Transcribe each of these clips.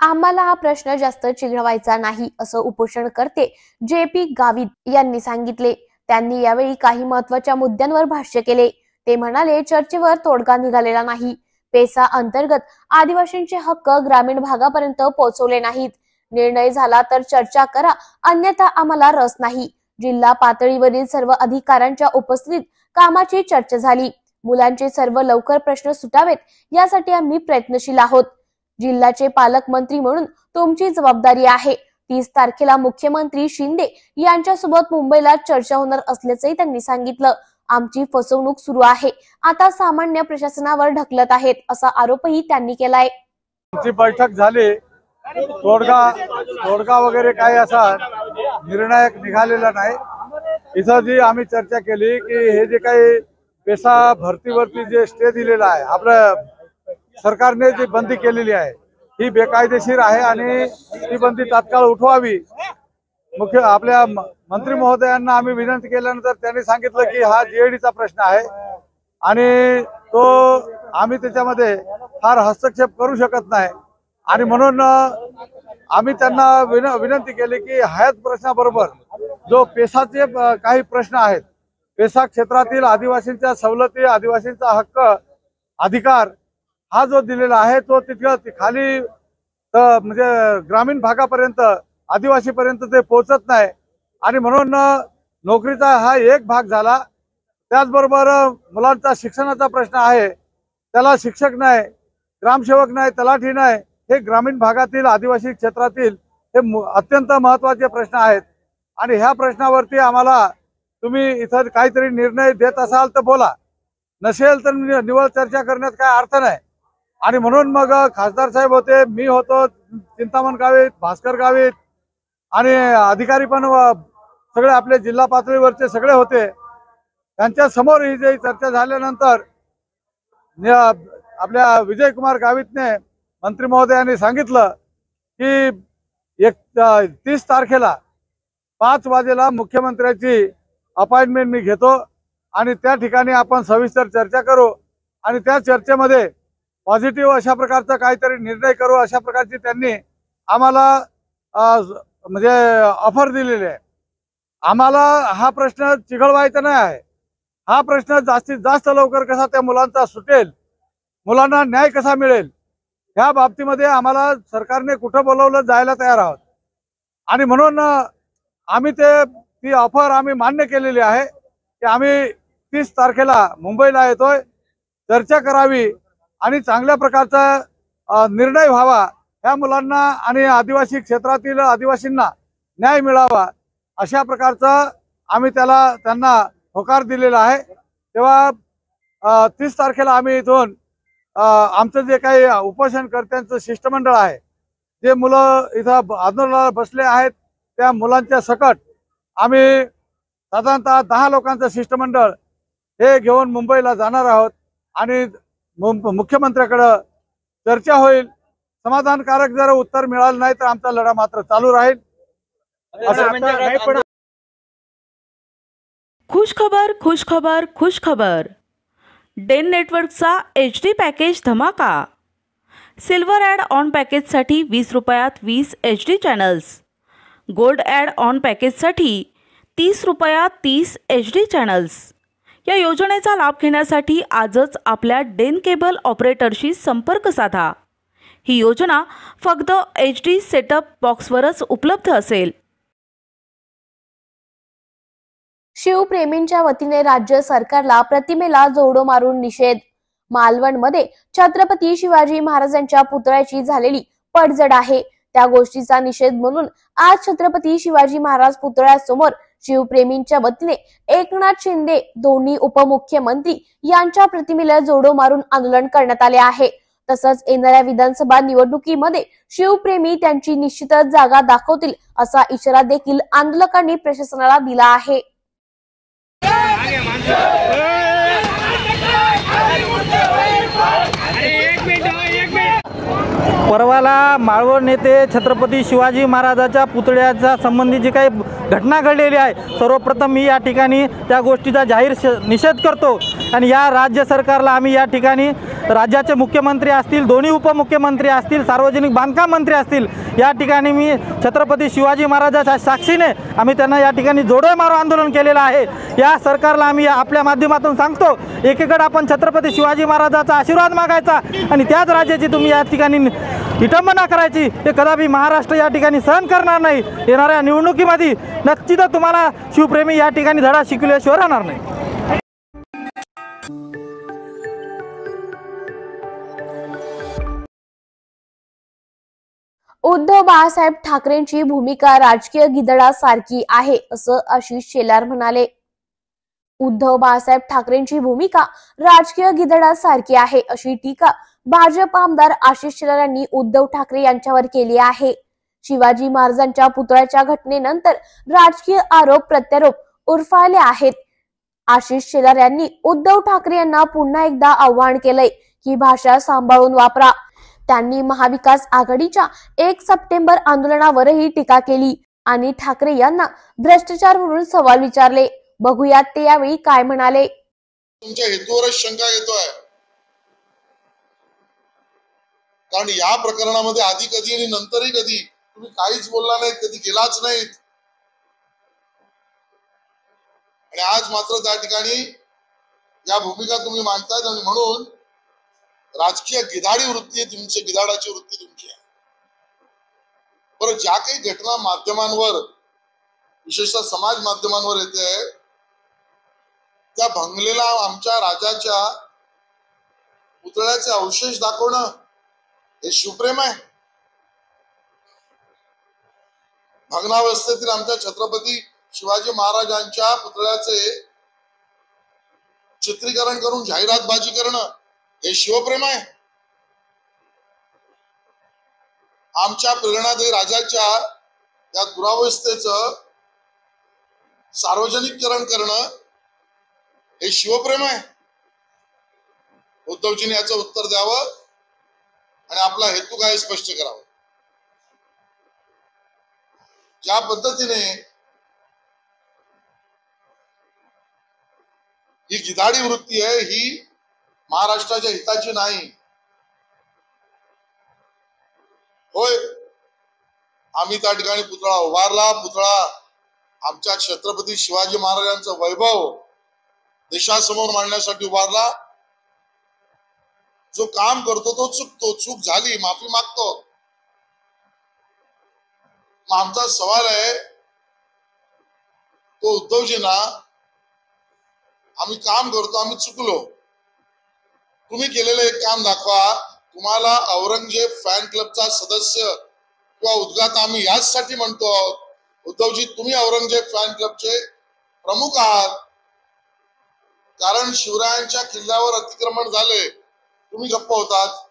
आम्हाला हा प्रश्न जास्त चिघळवायचा नाही असं उपोषणकर्ते JP गावित यांनी सांगितले। त्यांनी यावेळी काही महत्त्वाच्या मुद्द्यांवर भाष्य केले। ते म्हणाले, चर्चेवर तोडगा निघालेला नाही। पेसा अंतर्गत आदिवासींचे हक्क ग्रामीण भागापर्यंत पोहोचवले नाहीत। निर्णय झाला तर चर्चा करा, अन्यथा आम्हाला रस नाही। जिल्हा पातळीवरील सर्व अधिकाऱ्यांच्या उपस्थितीत कामाची चर्चा झाली। मुलांचे सर्व लवकर प्रश्न सुटावेत यासाठी आम्ही प्रयत्नशील आहोत। जिल्ह्याचे पालकमंत्री म्हणून तुमची जबाबदारी आहे। 30 तारखेला मुख्यमंत्री शिंदे यांच्यासोबत मुंबईला चर्चा होणार असल्याचंही त्यांनी सांगितलं। आमची फसवणूक सुरू आहे, आता सामान्य प्रशासनावर ढकलत आहेत असा आरोपही त्यांनी केलाय। आमची बैठक झाली, तोडगा वगैरे काही असा निर्णायक निघालेला नाही। इथं जी आम्ही चर्चा केली की हे जे काही पेसा भरतीवरती जे स्टे दिलेला आहे, आपल्या सरकारने जी बंदी केलेली आहे ही बेकायदेशीर आहे आणि ती बंदी तात्काळ उठवावी। आपल्या मंत्री महोदयांना आम्ही विनंती केल्यानंतर त्यांनी सांगितलं की हा GADचा प्रश्न आहे आणि तो आम्ही त्याच्यामध्ये फार हस्तक्षेप करू शकत नाही आणि म्हणून आम्ही त्यांना विनंती केली की हयात प्रश्नाबरोबर जो पेसाचे काही प्रश्न आहेत, पेसा क्षेत्रातील आदिवासींच्या सवलती, आदिवासींचा हक्क, अधिकार हा जो दिलेला आहे तो तितकं खाली म्हणजे ग्रामीण भागापर्यंत, आदिवासीपर्यंत ते पोहोचत नाही आणि म्हणून नोकरीचा हा एक भाग झाला। त्याचबरोबर मुलांचा शिक्षणाचा प्रश्न आहे, त्याला शिक्षक नाही, ग्रामसेवक नाही, तलाठी नाही, हे ग्रामीण भागातील आदिवासी क्षेत्रातील हे अत्यंत महत्त्वाचे प्रश्न आहेत आणि ह्या प्रश्नावरती आम्हाला तुम्ही इथं काहीतरी निर्णय देत असाल तर बोला, नसेल तर निवळ चर्चा करण्यात काय अर्थ नाही। आणि म्हणून मग खासदार साहेब होते, मी होतो, चिंतामण गावित, भास्कर गावित आणि अधिकारी पण सगळे आपले जिल्हा पातळीवरचे सगळे होते। त्यांच्या समोर ही जी चर्चा झाल्यानंतर आपल्या विजयकुमार गावितने मंत्री महोदयांनी सांगितलं की 30 तारखेला 5 वाजेला मुख्यमंत्र्याची अपॉइंटमेंट मी घेतो आणि त्या ठिकाणी आपण सविस्तर चर्चा करू आणि त्या चर्चेमध्ये पॉझिटिव्ह अशा प्रकारचा काहीतरी निर्णय करू, अशा प्रकारची त्यांनी आम्हाला म्हणजे ऑफर दिलेली आहे। आम्हाला हा प्रश्न चिघळवायचा नाही आहे, हा प्रश्न जास्तीत जास्त लवकर कसा त्या मुलांचा सुटेल, मुलांना न्याय कसा मिळेल, ह्या बाबतीमध्ये आम्हाला सरकारने कुठं बोलवलं जायला तयार आहोत आणि म्हणून आम्ही ती ऑफर आम्ही मान्य केलेली आहे की आम्ही 30 तारखेला मुंबईला येतोय, चर्चा करावी आणि चांगल्या प्रकारचा निर्णय व्हावा, ह्या मुलांना आणि आदिवासी क्षेत्रातील आदिवासींना न्याय मिळावा अशा प्रकारचा आम्ही त्यांना होकार दिलेला आहे। तेव्हा 30 तारखेला आम्ही इथून आमचं जे काही उपोषणकर्त्यांचं शिष्टमंडळ आहे, जे मुलं इथं आंदोलनाला बसले आहेत त्या मुलांच्या सकट आम्ही साधारणतः 10 लोकांचं शिष्टमंडळ हे घेऊन मुंबईला जाणार आहोत आणि मुख्यमंत्र्याकडे चर्चा होईल। समाधानकारक जर उत्तर मिळालं नाही तर आमचा लढा मात्र चालू राहील। खुश खबर डेन नेटवर्कचा HD पॅकेज धमाका। सिल्वर ॲड ऑन पॅकेजसाठी 20 रुपयात 20 HD channels, gold add on पॅकेजसाठी 30 रुपयात 30 HD चॅनल्स। या योजनेचा लाभ घेण्यासाठी आजच आपल्या डेन केबल ऑपरेटरशी संपर्क साधा। ही योजना फक्त HD सेटअप बॉक्सवरच उपलब्ध असेल। शिवप्रेमींच्या वतीने राज्य सरकारला प्रतिमेला जोडो मारून निषेध। मालवणमध्ये छत्रपती शिवाजी महाराजांच्या पुतळ्याची झालेली पडझड आहे, त्या गोष्टीचा निषेध म्हणून आज छत्रपती शिवाजी महाराज पुतळ्यासमोर शिवप्रेमींच्या वतीने एकनाथ शिंदे, दोन्ही उपमुख्यमंत्री यांच्या प्रतिमेला जोडो मारून आंदोलन करण्यात आले आहे। तसंच येणाऱ्या विधानसभा निवडणुकीमध्ये शिवप्रेमी त्यांची निश्चितच जागा दाखवतील असा इशारा देखील आंदोलकांनी प्रशासनाला दिला आहे। परवाला माळवण येथे छत्रपती शिवाजी महाराजांच्या पुतळ्याच्या संबंधी जी काही घटना घडलेली आहे, सर्वप्रथम मी या ठिकाणी त्या गोष्टीचा जाहीर निषेध करतो। आणि या राज्य सरकारला आम्ही या ठिकाणी राज्याचे मुख्यमंत्री असतील, दोन्ही उपमुख्यमंत्री असतील, सार्वजनिक बांधकाम मंत्री असतील, या ठिकाणी मी छत्रपती शिवाजी महाराजाच्या साक्षीने आम्ही त्यांना या ठिकाणी जोडे मारो आंदोलन केलेलं आहे। या सरकारला आम्ही आपल्या माध्यमातून सांगतो, एकीकडे आपण छत्रपती शिवाजी महाराजाचा आशीर्वाद मागायचा आणि त्याच राज्याची तुम्ही या ठिकाणी विटंबना करायची, हे कदापि महाराष्ट्र या ठिकाणी सहन करणार नाही। येणाऱ्या निवडणुकीमध्ये नक्कीच तुम्हाला शिवप्रेमी या ठिकाणी धडा शिकल्याशिवाय राहणार नाही। उद्धव बाळासाहेब ठाकरेंची भूमिका राजकीय गिधडासारखी आहे असं आशिष शेलार म्हणाले। उद्धव बाळासाहेब ठाकरेंची भूमिका राजकीय गिधडासारखी आहे अशी टीका भाजप आमदार आशिष शेलार यांनी उद्धव ठाकरे यांच्यावर केली आहे। शिवाजी महाराजांच्या पुतळ्याच्या घटनेनंतर राजकीय आरोप प्रत्यारोप उरफाळले आहेत। आशिष शेलार यांनी उद्धव ठाकरे यांना पुन्हा एकदा आवाहन केलंय की भाषा सांभाळून वापरा। त्यांनी महाविकास आघाडीच्या 1 सप्टेंबर आंदोलनावरही टीका केली आणि ठाकरे यांना भ्रष्टाचारावरून सवाल विचारले। बघूयात ते यावेळी काय म्हणाले। तुमच्या हेतूवरच शंका येतोय, कारण या प्रकरणामध्ये आधी कधी आणि नंतरही कधी तुम्ही काहीच बोलला नाहीत, कधी गेलाच नाहीत आणि आज मात्र त्या ठिकाणी या भूमिका तुम्ही मांडतायत आणि म्हणून राजकीय गिधाडी वृत्ती आहे तुमची, गिधाडाची वृत्ती तुमची आहे। बरं, ज्या काही घटना माध्यमांवर विशेषतः समाज माध्यमांवर येते त्या भंगलेला आमच्या राजाच्या पुतळ्याचे अवशेष दाखवणं हे शिवप्रेम आहे? भग्नावस्थेतील आमच्या छत्रपती शिवाजी महाराजांच्या पुतळ्याचे चित्रीकरण करून जाहिरातबाजी करणं हे शिवप्रेम आहे? आमच्या प्रेरणादायी राजाच्या या दुरावस्थेचं सार्वजनिकरण करणं हे शिवप्रेम आहे? उद्धवजीने याचं उत्तर द्यावं आणि आपला हेतू काय स्पष्ट करावा। ज्या पद्धतीने ही गिधाडी वृत्ती आहे ही महाराष्ट्राच्या हिताची नाही। होय, आम्ही त्या ठिकाणी पुतळा उभारला, पुतळा आमच्या छत्रपती शिवाजी महाराजांचं वैभव देशासमोर मांडण्यासाठी उभारला। जो काम करतो तो चुकतो, चूक झाली माफी मागतो। आमचा सवाल आहे तो उद्धवजींना, आम्ही काम करतो, आम्ही चुकलो, तुम्ही केलेलं एक काम दाखवा। तुम्हाला औरंगजेब फॅन क्लबचा सदस्य किंवा उद्गाता आम्ही याचसाठी म्हणतो, उद्धवजी तुम्ही औरंगजेब फॅन क्लबचे प्रमुख आहात, कारण शिवरायांच्या किल्ल्यावर अतिक्रमण झाले, तुम्ही गप्प होतात।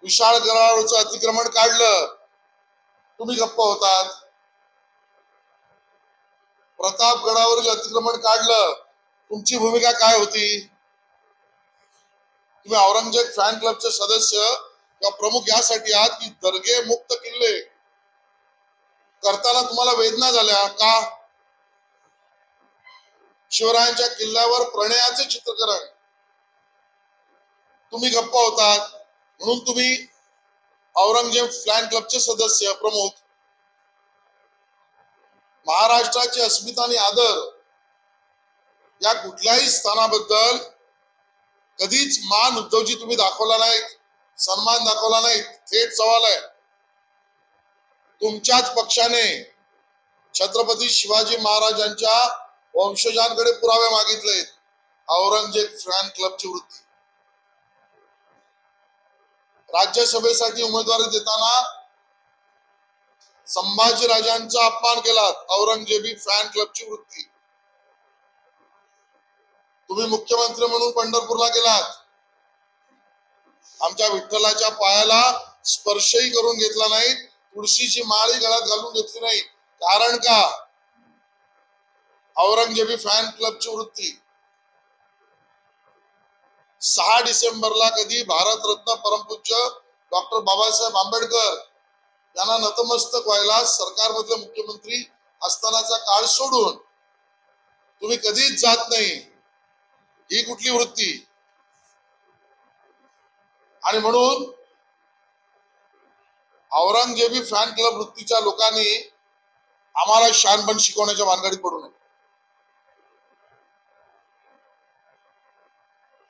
विशाळगडावरचं अतिक्रमण काढलं, तुम्ही गप्प होतात। प्रतापगडावरील अतिक्रमण काढलं, तुमची भूमिका काय होती? तुम्ही औरंगजेब फॅन क्लबचे सदस्य किंवा प्रमुख यासाठी आहात की दर्गे मुक्त किल्ले करताना तुम्हाला वेदना झाल्या का? शिवरायांच्या किल्ल्यावर प्रणयाचे चित्रकरण तुम्ही गप्प होतात, म्हणून तुम्ही औरंगजेब फॅन क्लबचे सदस्य प्रमुख। महाराष्ट्राची अस्मिता आणि आदर या कुठल्याही स्थानाबद्दल कधीच मान उद्धवजी तुम्ही दाखवला नाही, सन्मान दाखवला नाही। थेट सवाल आहे, तुमच्याच पक्षाने छत्रपती शिवाजी महाराजांच्या वंशजांकडे पुरावे मागितले औरंगजेब फॅन क्लबची वृत्ती। राज्यसभेसाठी उमेदवारी देताना संभाजी राजांचा अपमान केला, औरंगजेबी फॅन क्लबची वृत्ती। तुम्ही मुख्यमंत्री म्हणून पंढरपूरला गेलात, आमच्या विठ्ठलाच्या पायाला स्पर्शही करून घेतला नाही, तुळशीची माळी गळ्यात घालून घेतली नाही। कारण का? औरंगजेबी फॅन क्लबची वृत्ती। 6 डिसेंबरला कधी भारतरत्न परमपूज्य डॉक्टर बाबासाहेब आंबेडकर यांना नतमस्तक व्हायला सरकारमधले मुख्यमंत्री असतानाचा काळ सोडून तुम्ही कधीच जात नाही, ही कुठली वृत्ती? आणि म्हणून औरंगजेबी फॅन क्लब वृत्तीच्या लोकांनी आम्हाला शानपण शिकवण्याच्या भानगडीत पडू नये.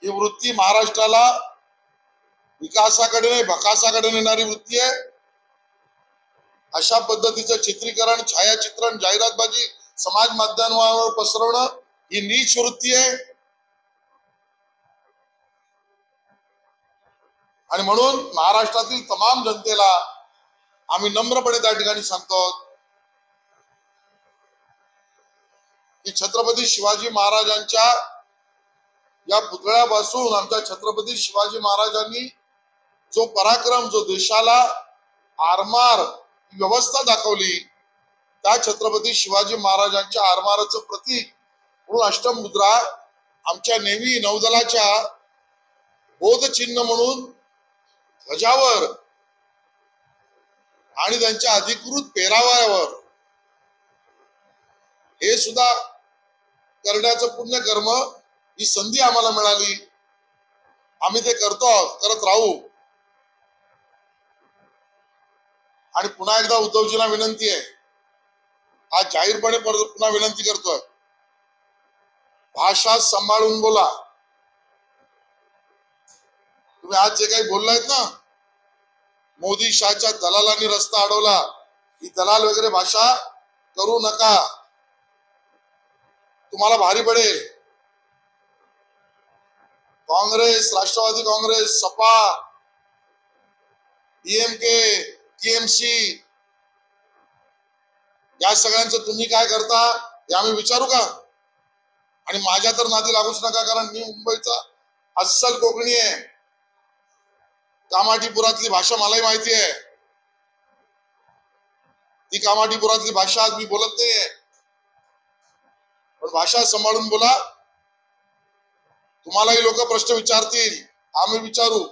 ही वृत्ती महाराष्ट्राला विकासाकडे नाही भकासाकडे नेणारी वृत्ती आहे. अशा पद्धतीचं चित्रीकरण, छायाचित्रण, जाहिरातबाजी समाज माध्यमांवर पसरवणं ही नीच वृत्ती आहे. आणि म्हणून महाराष्ट्रातील तमाम जनतेला आम्ही नम्रपणे त्या ठिकाणी सांगतो की छत्रपती शिवाजी महाराजांच्या या पुतळ्यापासून आमच्या छत्रपती शिवाजी महाराजांनी जो पराक्रम, जो देशाला आरमार व्यवस्था दाखवली, त्या छत्रपती शिवाजी महाराजांच्या आरमाराचं प्रतीक म्हणून अष्टमुद्रा आमच्या नेव्ही नौदलाच्या बोधचिन्ह म्हणून ध्वजावर आणि त्यांच्या अधिकृत पेहराव्यावर हे सुद्धा करण्याचं पुण्यकर्म, ही संधी आम्हाला मिळाली. आम्ही ते करतो, करत राहू. आणि पुन्हा एकदा उद्धवजींना विनंती आहे, आज जाहीरपणे पुन्हा विनंती करतोय, भाषा सांभाळून बोला. तुम्ही आज जे काही बोललायत ना, मोदी शाहच्या दलालांनी रस्ता अडवला, ही दलाल वगैरे भाषा करू नका, तुम्हाला भारी पडेल. काँग्रेस, राष्ट्रवादी काँग्रेस, सपा, डीएमके, टीएमसी या सगळ्यांचं तुम्ही काय करता हे आम्ही विचारू का? आणि माझ्या तर नादी लागूच नका, कारण मी मुंबईचा अस्सल कोकणी आहे. कामाठीपुरातली भाषा मलाही माहिती आहे. ती कामाठीपुरातली भाषा आज मी बोलत नाहीये, पण भाषा सांभाळून बोला. तुम्हालाही लोक प्रश्न विचारतील, आम्ही विचारू.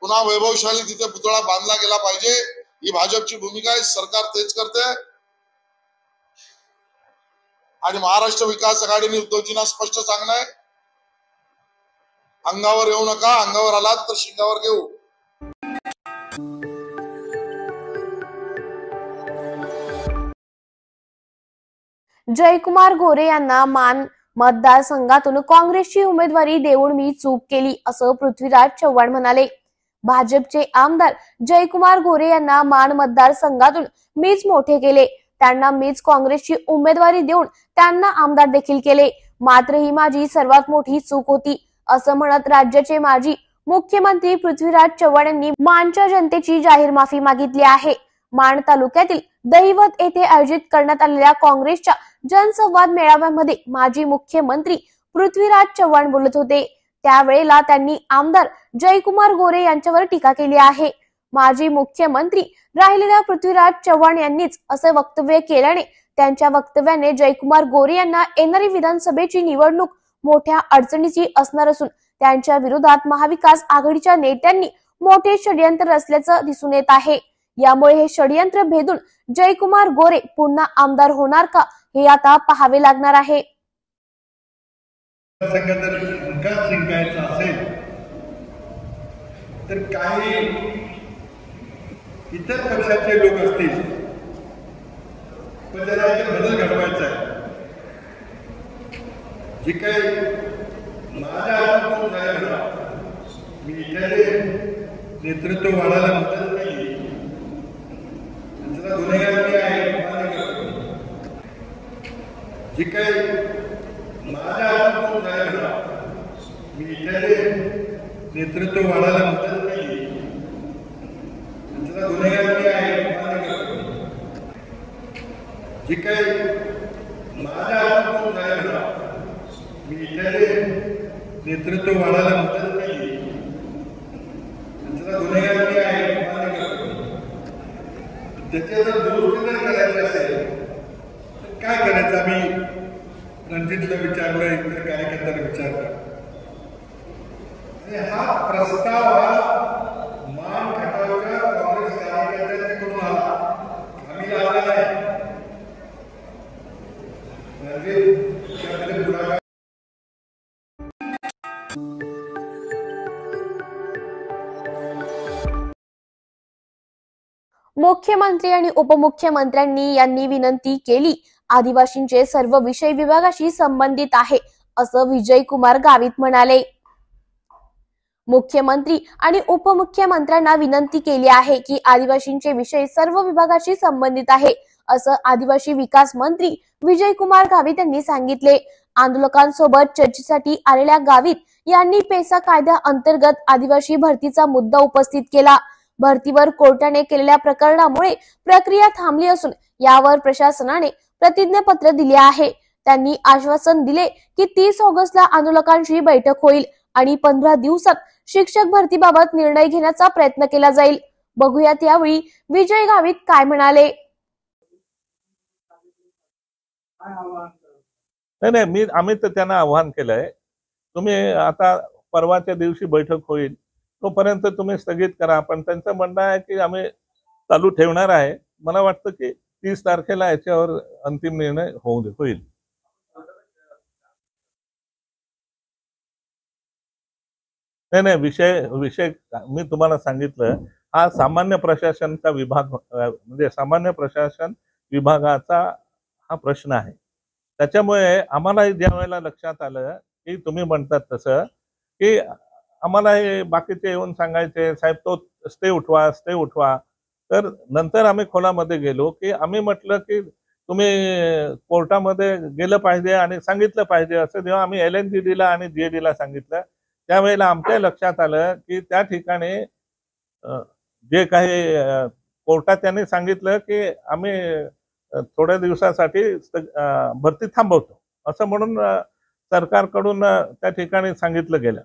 पुन्हा वैभवशाली तिथे पुतळा बांधला गेला पाहिजे, ही भाजपची भूमिका आहे. सरकार तेच करते. आणि महाराष्ट्र विकास आघाडीने उद्धवजींना स्पष्ट सांगणं आहे, अंगावर येऊ नका, अंगावर आलात तर शिंगावर घेऊ. जयकुमार गोरे यांना मान मतदारसंघातून काँग्रेसची उमेदवारी देऊन मी चूक केली असं पृथ्वीराज चव्हाण म्हणाले. भाजपचे आमदार जयकुमार गोरे यांना मान मतदारसंघातून मीच मोठे केले, त्यांना मीच काँग्रेसची उमेदवारी देऊन त्यांना आमदार देखील केले, मात्र ही माझी सर्वात मोठी चूक होती असं म्हणत राज्याचे माजी मुख्यमंत्री पृथ्वीराज चव्हाण यांनी मानच्या जनतेची जाहीर माफी मागितली आहे. माण तालुक्यातील दहिवत येथे आयोजित करण्यात आलेल्या काँग्रेसच्या जनसंवाद मेळाव्यामध्ये माजी मुख्यमंत्री पृथ्वीराज चव्हाण बोलत होते. त्यावेळेला त्यांनी आमदार जयकुमार गोरे यांच्यावर टीका केली आहे. माजी मुख्यमंत्री राहिलेल्या पृथ्वीराज चव्हाण यांनीच असे वक्तव्य केल्याने त्यांच्या वक्तव्याने जयकुमार गोरे यांना येणारी विधानसभेची निवडणूक मोठ्या अडचणीची असणार असून त्यांच्या विरोधात महाविकास आघाडीच्या नेत्यांनी मोठे षडयंत्र रचल्याचं दिसून येत आहे. यामुळे हे षडयंत्र भेदून जयकुमार गोरे पुन्हा आमदार होणार का हे आता पाहावे लागणार आहे. जिंकायचं असेल तर काही इतर पक्षाचे लोक असतील, पण त्याला बदल घडवायचा आहे. जे काही माझ्या हातात झालं, मी इथे नेतृत्व वाढायला मदत केली, त्याचा गुन्हेगार आहे. जे काही माझ्या हातात झालं, मी इथे नेतृत्व वाढायला मदत केली, त्याचा गुन्हेगार आहे. जे काही माझ्या हातात झालं, मी इथे नेतृत्व वाढायला मदत केली, त्याचा गुन्हेगार आहे. त्याचे जर दुरुस्ती जर करायची असेल तर काय करायचं? आम्ही रणजितला विचारलं, इतर कार्यकर्त्यांना विचारलं. हा प्रस्ताव हा मान खटावच्या काँग्रेस कार्यकर्त्यांकडून आला, आम्ही लावला नाही. त्यामध्ये पुढाकार मुख्यमंत्री आणि उपमुख्यमंत्र्यांनी यांनी विनंती केली, आदिवासींचे सर्व विषय विभागाशी संबंधित आहे असं विजय कुमार गावित म्हणाले. मुख्यमंत्री आणि उपमुख्यमंत्र्यांना विनंती केली आहे की आदिवासींचे विषय सर्व विभागाशी संबंधित आहे असं आदिवासी विकास मंत्री विजय कुमार गावित यांनी सांगितले. आंदोलकांसोबत चर्चेसाठी आलेल्या गावित यांनी पेसा कायद्या अंतर्गत आदिवासी भरतीचा मुद्दा उपस्थित केला. भरतीवर कोर्टाने केलेल्या प्रकरणामुळे प्रक्रिया थांबली असून यावर प्रशासनाने प्रतिज्ञापत्र दिले आहे. त्यांनी आश्वासन दिले की 30 ऑगस्टला आंदोलकांची बैठक होईल आणि 15 दिवसात शिक्षक भरतीबाबत निर्णय घेण्याचा प्रयत्न केला जाईल. बघूयात यावेळी विजय गावित काय म्हणाले. नाही आम्ही तर त्यांना आव्हान केलंय, तुम्ही आता परवाच्या दिवशी बैठक होईल तोपर्यंत तुम्ही स्थगित करा. पण त्यांचं म्हणणं आहे की आम्ही चालू ठेवणार आहे. मला वाटतं की 30 तारखेला याच्यावर अंतिम निर्णय होईल. नाही विषय मी तुम्हाला सांगितलं, हा सामान्य प्रशासनचा विभाग म्हणजे सामान्य प्रशासन विभागाचा हा प्रश्न आहे. त्याच्यामुळे आम्हाला ज्या वेळेला लक्षात आलं की तुम्ही म्हणतात तसं की आम्हाला हे बाकीचे येऊन सांगायचे साहेब तो स्टे उठवा, तर नंतर आम्ही खोलामध्ये गेलो की आम्ही म्हटलं की तुम्ही कोर्टामध्ये गेलं पाहिजे आणि सांगितलं पाहिजे असं जेव्हा आम्ही LNGD ला आणि GAD ला सांगितलं त्यावेळेला आमच्या लक्षात आलं की त्या ठिकाणी जे काही कोर्टात त्यांनी सांगितलं की आम्ही थोड्या दिवसासाठी भरती थांबवतो असं म्हणून सरकारकडून त्या ठिकाणी सांगितलं गेलं.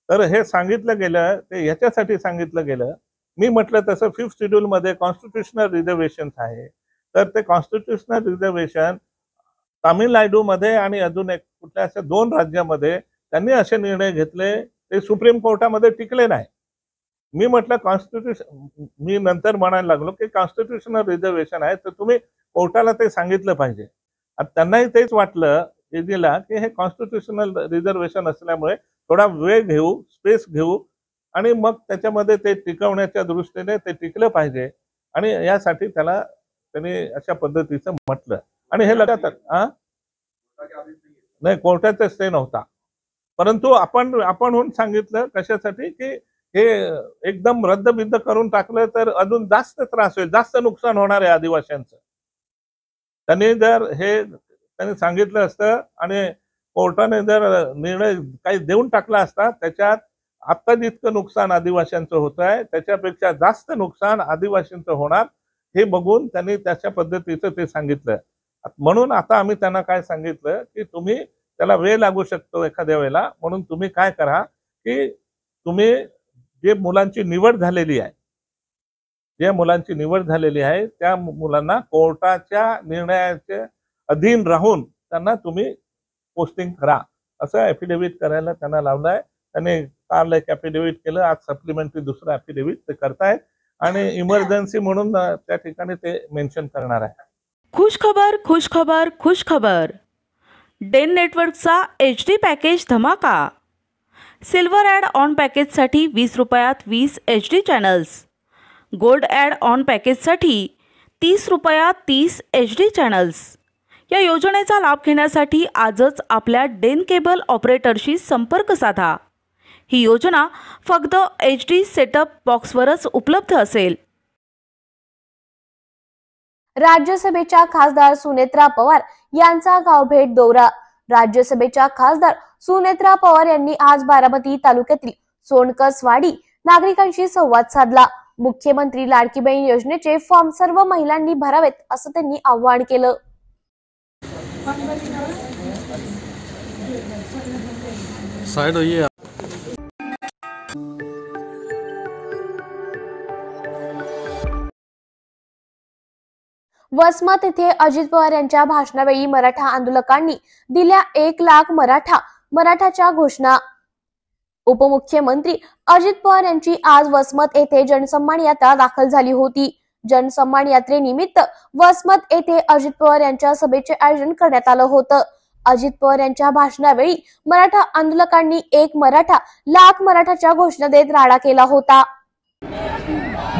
तर हे सांगितलं गेलं ते ह्याच्यासाठी सांगितलं गेलं, मी म्हटलं तसं 5th शेड्यूल मध्ये कॉन्स्टिट्यूशनल रिझर्वेशन्स आहे. तर ते कॉन्स्टिट्यूशनल रिझर्वेशन तामिळनाडू मध्ये आणि अजून एक कुठल्या अशा 2 राज्यामध्ये त्यांनी असे निर्णय घेतले, ते सुप्रीम कोर्टामध्ये टिकले नाही. मी म्हटलं कॉन्स्टिट्यूशन, मी नंतर म्हणायला लागलो की कॉन्स्टिट्यूशनल रिझर्वेशन आहे तर तुम्ही कोर्टाला ते सांगितलं पाहिजे. त्यांनाही तेच वाटलं एजीला की हे कॉन्स्टिट्यूशनल रिझर्वेशन असल्यामुळे थोडा वेळ घेऊ, स्पेस घेऊ आणि मग त्याच्यामध्ये ते टिकवण्याच्या दृष्टीने ते टिकलं पाहिजे आणि यासाठी त्यांनी अशा पद्धतीचं म्हटलं. आणि हे लक्षात नाही कोर्टाचा स्टे नव्हता, परंतु आपण सांगितलं कशासाठी की हे एकदम रद्दबिद्द करून टाकलं तर अजून जास्त त्रास होईल, जास्त नुकसान होणार आहे आदिवासींचं. त्यांनी सांगितलं असतं आणि कोर्टाने जर निर्णय काही देऊन टाकला असता त्याच्यात आता जितकं नुकसान आदिवासींचं होत आहे त्याच्यापेक्षा जास्त नुकसान आदिवासींचं होणार हे बघून त्यांनी त्याच्या पद्धतीचं ते सांगितलं. म्हणून आता आम्ही त्यांना काय सांगितलं की तुम्ही त्याला वेळ लागू शकतो एखाद्या वेळेला, म्हणून तुम्ही काय करा की तुम्ही जे मुलांची निवड झालेली आहे त्या मुलांना कोर्टाच्या निर्णयाच्या अधीन राहून त्यांना तुम्ही पोस्टिंग करा असं ॲफिडेव्हिट करायला त्यांना लावलंय. त्यांनी काल एक ॲफिडेव्हिट केलं, आज सप्लिमेंटरी दुसरं ॲफिडेव्हिट ते करतायत आणि इमर्जन्सी म्हणून त्या ठिकाणी ते मेन्शन करणार आहे. खुश खबर. डेन नेटवर्कचा HD पॅकेज धमाका. सिल्वर ॲड ऑन पॅकेजसाठी 20 रुपयात 20 HD channels. Gold add on पॅकेजसाठी 30 रुपयात 30 HD चॅनल्स. या योजनेचा लाभ घेण्यासाठी आजच आपल्या डेन केबल ऑपरेटरशी संपर्क साधा. ही योजना फक्त HD सेटअप बॉक्सवरच उपलब्ध असेल. राज्यसभेच्या खासदार सुनेत्रा पवार यांचा गावभेट दौरा. राज्यसभेच्या खासदार सुनेत्रा पवार यांनी आज बारामती तालुक्यातील सोनकसवाडी नागरिकांशी संवाद साधला. मुख्यमंत्री लाडकी बहीण योजनेचे फॉर्म सर्व महिलांनी भरावेत असं त्यांनी आवाहन केलं. साइड होइए. वसमत येथे अजित पवार यांच्या भाषणावेळी मराठा आंदोलकांनी दिल्या 1 लाख मराठाच्या घोषणा. उपमुख्यमंत्री अजित पवार यांची आज वसमत येथे जनसन्मान यात्रा दाखल झाली होती. जनसन्मान यात्रेनिमित्त वसमत येथे अजित पवार यांच्या सभेचे आयोजन करण्यात आलं होतं. अजित पवार यांच्या भाषणावेळी मराठा आंदोलकांनी एक मराठा लाख मराठाच्या घोषणा देत राडा केला होता.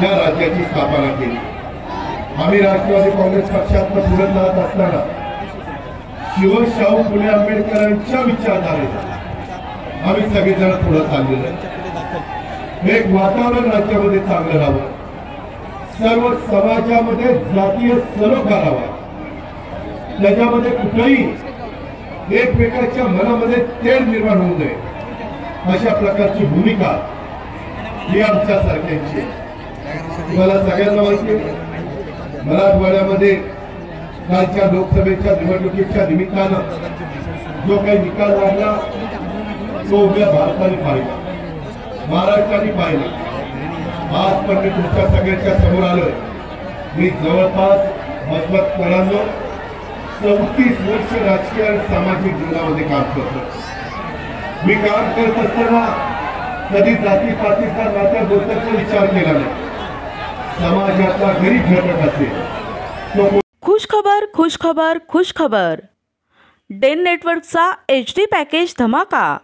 या राज्याची स्थापना केली. आम्ही राष्ट्रवादी काँग्रेस पक्षात पुढे जात असताना शाहू फुले आंबेडकरांच्या विचारधारेने आम्ही सगळेजण पुढे चाललेलो आहे. एक वातावरण राज्यामध्ये चांगलं राहावं, सर्व समाजामध्ये जातीय सलोखा राहावा, त्याच्यामध्ये कुठेही एकमेकाच्या मनामध्ये तेढ निर्माण होऊ नये, अशा प्रकारची भूमिका ही आमच्या सारख्यांची. तुम्हाला सगळ्यांना माहिती आहे, मराठवाड्यामध्ये कालच्या लोकसभेच्या निवडणुकीच्या निमित्तानं जो काही निकाल लागला तो उद्या भारताने पाहिला, महाराष्ट्राने पाहिला. आज पण मी तुमच्या सगळ्यांच्या समोर आलोय. मी जवळपास मजबूतपणानं 34 वर्ष राजकीय आणि सामाजिक जीवनामध्ये काम करतो. मी काम करत असताना कधी जातीपातीचा नात्याबद्दलचा विचार केला नाही. समाजाचा गरीब घटक असेल तो खुशखबर खुशखबर खुशखबर. डेन नेटवर्कचा HD पॅकेज धमाका.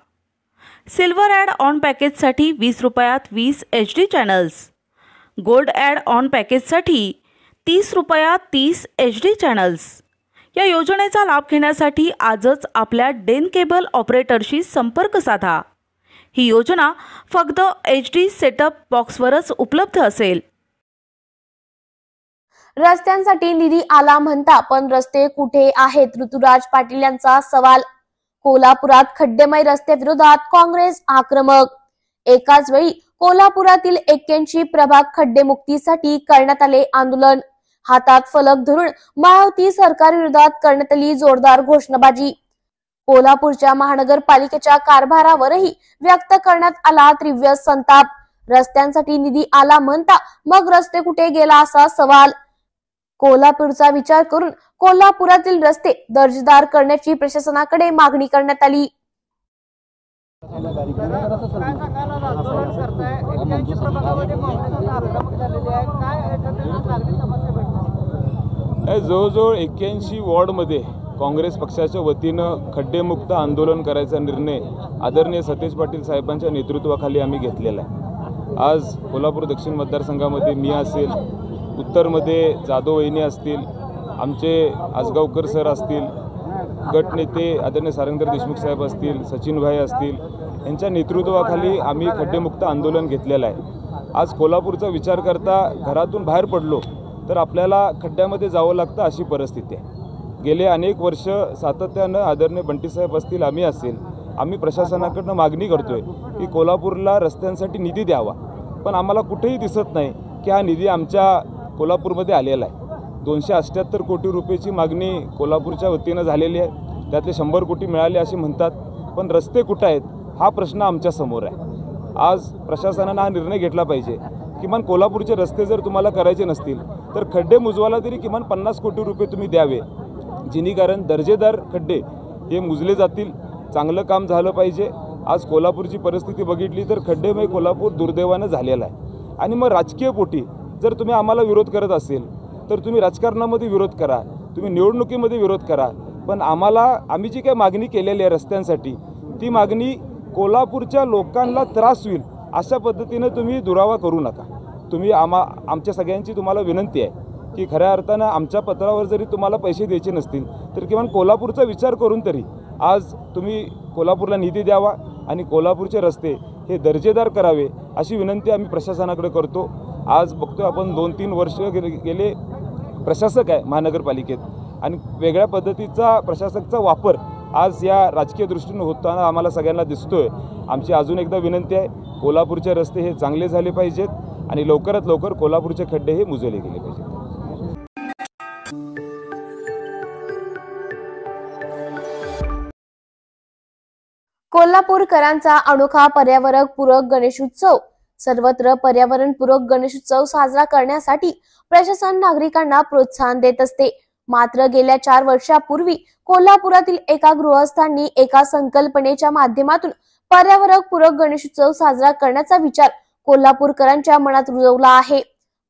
सिल्वर ॲड ऑन पॅकेजसाठी 20 रुपयात 20 HD channels. Gold add on पॅकेजसाठी 30 रुपयात 30 HD चॅनल्स. या योजनेचा लाभ घेण्यासाठी आजच आपल्या डेन केबल ऑपरेटरशी संपर्क साधा. ही योजना फक्त HD सेटअप बॉक्सवरच उपलब्ध असेल. रस्त्यांसाठी निधी आला म्हणता पण रस्ते कुठे आहेत? ऋतुराज पाटील यांचा सवाल. कोल्हापुरात खड्डेमय रस्त्याविरोधात काँग्रेस आक्रमक. एकाच वेळी कोल्हापुरातील 81 प्रभाग खड्डेमुक्तीसाठी करण्यात आले आंदोलन. हातात फलक धरून महायुती सरकारविरोधात करण्यात आली जोरदार घोषणाबाजी. कोल्हापूरच्या महानगरपालिकेच्या कारभारावरही व्यक्त करण्यात आला तीव्र संताप. रस्त्यांसाठी निधी आला म्हणता मग रस्ते कुठे गेला असा सवाल. कोल्हापूरचा विचार करून कोल्हापुरातील रस्ते दर्जेदार करण्याची प्रशासनाकडे मागणी करण्यात आली. जवळजवळ 81 वॉर्डमध्ये काँग्रेस पक्षाच्या वतीनं खड्डेमुक्त आंदोलन करायचा निर्णय आदरणीय सतेज पाटील साहेबांच्या नेतृत्वाखाली आम्ही घेतलेला आहे. आज कोल्हापूर दक्षिण मतदारसंघामध्ये मी असेल, उत्तरमध्ये जाधव वहिनी असतील, आमचे आजगावकर सर असतील, गटनेते आदरणीय सारंगधर देशमुख साहेब असतील, सचिन भाई असतील, यांच्या नेतृत्वाखाली आम्ही खड्डेमुक्त आंदोलन घेतलेलं आहे. आज कोल्हापूरचा विचार करता घरातून बाहेर पडलो तर आपल्याला खड्ड्यामध्ये जावं लागतं अशी परिस्थिती आहे. गेले अनेक वर्ष सातत्यानं आदरणीय बंटीसाहेब असतील, आम्ही असेल, आम्ही प्रशासनाकडनं मागणी करतोय की कोल्हापूरला रस्त्यांसाठी निधी द्यावा. पण आम्हाला कुठेही दिसत नाही की हा निधी आमच्या कोल्हापूरमध्ये आलेला आहे. 278 कोटी रुपयाची मागणी कोल्हापूरच्या वतीनं झालेली आहे. त्यातले 100 कोटी मिळाले असे म्हणतात, पण रस्ते कुठं आहेत हा प्रश्न आमच्या समोर आहे. आज प्रशासनानं हा निर्णय घेतला पाहिजे. किमान कोल्हापूरचे रस्ते जर तुम्हाला करायचे नसतील तर खड्डे मुजवायला तरी किमान 50 कोटी रुपये तुम्ही द्यावे, जेणेकरून दर्जेदार खड्डे हे मुजले जातील. चांगलं काम झालं पाहिजे. आज कोल्हापूरची परिस्थिती बघितली तर खड्डेमय कोल्हापूर दुर्दैवानं झालेलं आहे. आणि मग राजकीय पोटी जर तुम्ही आम्हाला विरोध करत असेल तर तुम्ही राजकारणामध्ये विरोध करा, तुम्ही निवडणुकीमध्ये विरोध करा, पण आम्ही जी काही मागणी केलेली आहे रस्त्यांसाठी ती मागणी कोल्हापूरच्या लोकांना त्रास होईल अशा पद्धतीनं तुम्ही दुरावा करू नका. तुम्ही आमच्या सगळ्यांची तुम्हाला विनंती आहे की खऱ्या अर्थानं आमच्या पत्रावर जरी तुम्हाला पैसे द्यायचे नसतील तर किमान कोल्हापूरचा विचार करून तरी आज तुम्ही कोल्हापूरला निधी द्यावा आणि कोल्हापूरचे रस्ते हे दर्जेदार करावे अशी विनंती आम्ही प्रशासनाकडे करतो. आज बघतो आपण 2-3 वर्ष गेले प्रशासक आहे महानगरपालिकेत आणि वेगळ्या पद्धतीचा प्रशासकचा वापर आज या राजकीय दृष्टीने होताना आम्हाला सगळ्यांना दिसतोय. आमची अजून एकदा विनंती आहे, कोल्हापूरचे रस्ते हे चांगले झाले पाहिजेत आणि लवकरात लवकर कोल्हापूरचे खड्डे हे मुजवले गेले पाहिजेत. कोल्हापूरकरांचा अनोखा पर्यावरणपूरक गणेशोत्सव. सर्वत्र पर्यावरणपूरक गणेशोत्सव साजरा करण्यासाठी प्रशासन नागरिकांना प्रोत्साहन देत असते. मात्र गेल्या 4 वर्षापूर्वी कोल्हापुरातील एका गृहस्थांनी एका संकल्पनेच्या माध्यमातून पर्यावरणपूरक गणेशोत्सव साजरा करण्याचा विचार कोल्हापूरकरांच्या मनात रुजवला आहे.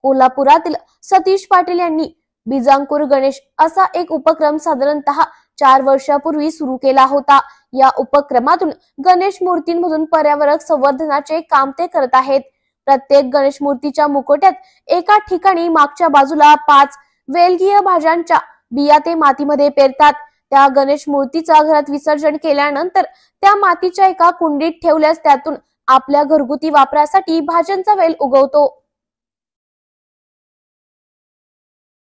कोल्हापुरातील सतीश पाटील यांनी बीजांकुर गणेश असा एक उपक्रम साधारणतः 4 वर्षापूर्वी सुरू केला होता। या उपक्रमातून गणेश मूर्तींमधून पर्यावरण संवर्धनाचे काम ते करत आहेत। प्रत्येक गणेश मूर्तीच्या मुकोट्यात एका ठिकाणी मागच्या बाजूला 5 वेलगीय भाज्यांच्या बिया ते मातीमध्ये पेरतात। त्या गणेश मूर्तीचा घरात विसर्जन केल्यानंतर त्या मातीच्या एका कुंडीत ठेवल्यास त्यातून आपल्या घरगुती वापरासाठी भाज्यांचा वेल उगवतो।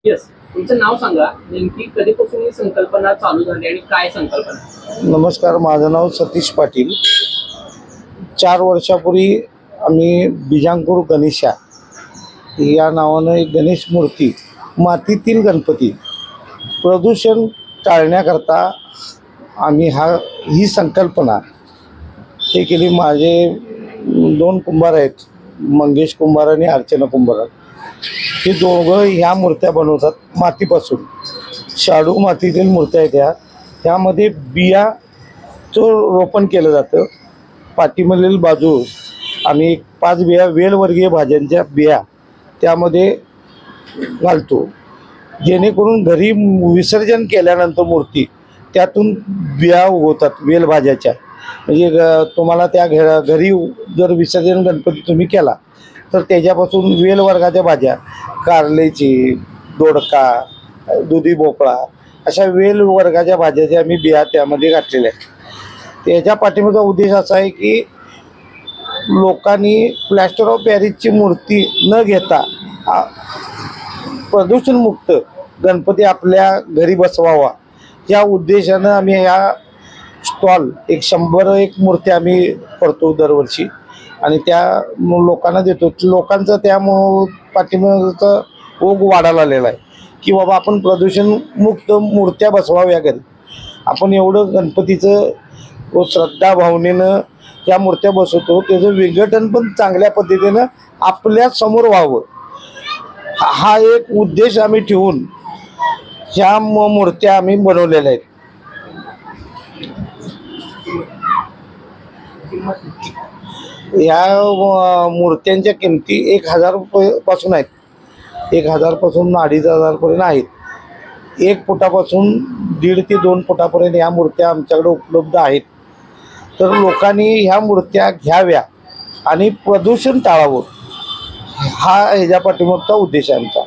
तुमचं नाव सांगा, नेमकी कधीपासून ही संकल्पना चालू झाली आणि काय संकल्पना? नमस्कार, माझं नाव सतीश पाटील। 4 वर्षापूर्वी आम्ही बिजांगपूर गणेशा या नावानं एक गणेश मूर्ती, मातीतील गणपती, प्रदूषण टाळण्याकरता आम्ही ही संकल्पना हे केली। माझे 2 कुंभार आहेत, मंगेश कुंभार आणि अर्चना कुंभार। हे दोघं ह्या मूर्त्या बनवतात मातीपासून। शाडू मातीतील मूर्त्या आहेत त्यामध्ये बियाचं रोपण केलं जातं। पाठीमधील बाजूस आम्ही 5 बिया वेलवर्गीय भाज्यांच्या बिया त्यामध्ये घालतो, जेणेकरून घरी विसर्जन केल्यानंतर मूर्ती त्यातून बिया उगवतात वेलभाज्याच्या। म्हणजे तुम्हाला त्या घरी जर विसर्जन गणपती तुम्ही केला तर त्याच्यापासून वेल वर्गाच्या भाज्या, कारल्याची, दोडका, दुधी भोपळा अशा वेल वर्गाच्या भाज्याच्या आम्ही बिया त्यामध्ये घातलेल्या आहेत। त्याच्या पाठीमागचा उद्देश असा आहे की लोकांनी प्लॅस्टर ऑफ पॅरिसची मूर्ती न घेता प्रदूषणमुक्त गणपती आपल्या घरी बसवावा या उद्देशानं आम्ही ह्या स्टॉल 100 मूर्त्या आम्ही करतो दरवर्षी आणि त्या लोकांना देतो। लोकांचं त्या पाठीमागचा ओघ वाढायला आलेला आहे की बाबा आपण प्रदूषणमुक्त मूर्त्या बसवाव्या घरी। आपण एवढं गणपतीचं श्रद्धा भावनेनं या मूर्त्या बसवतो, त्याचं विघटन पण चांगल्या पद्धतीनं आपल्या समोर व्हावं हा एक उद्देश आम्ही ठेवून ह्या मूर्त्या आम्ही बनवलेल्या आहेत। या मूर्त्यांच्या किमती 1000 रुपयापासून आहेत, 1000 पासून 2500 पर्यंत आहेत। 1 फुटापासून 1.5 ते 2 फुटापर्यंत या मूर्त्या आमच्याकडे उपलब्ध आहेत। तर लोकांनी ह्या मूर्त्या घ्याव्या आणि प्रदूषण टाळावं हा ह्याच्या पाठीमागचा उद्देश आहे आमचा।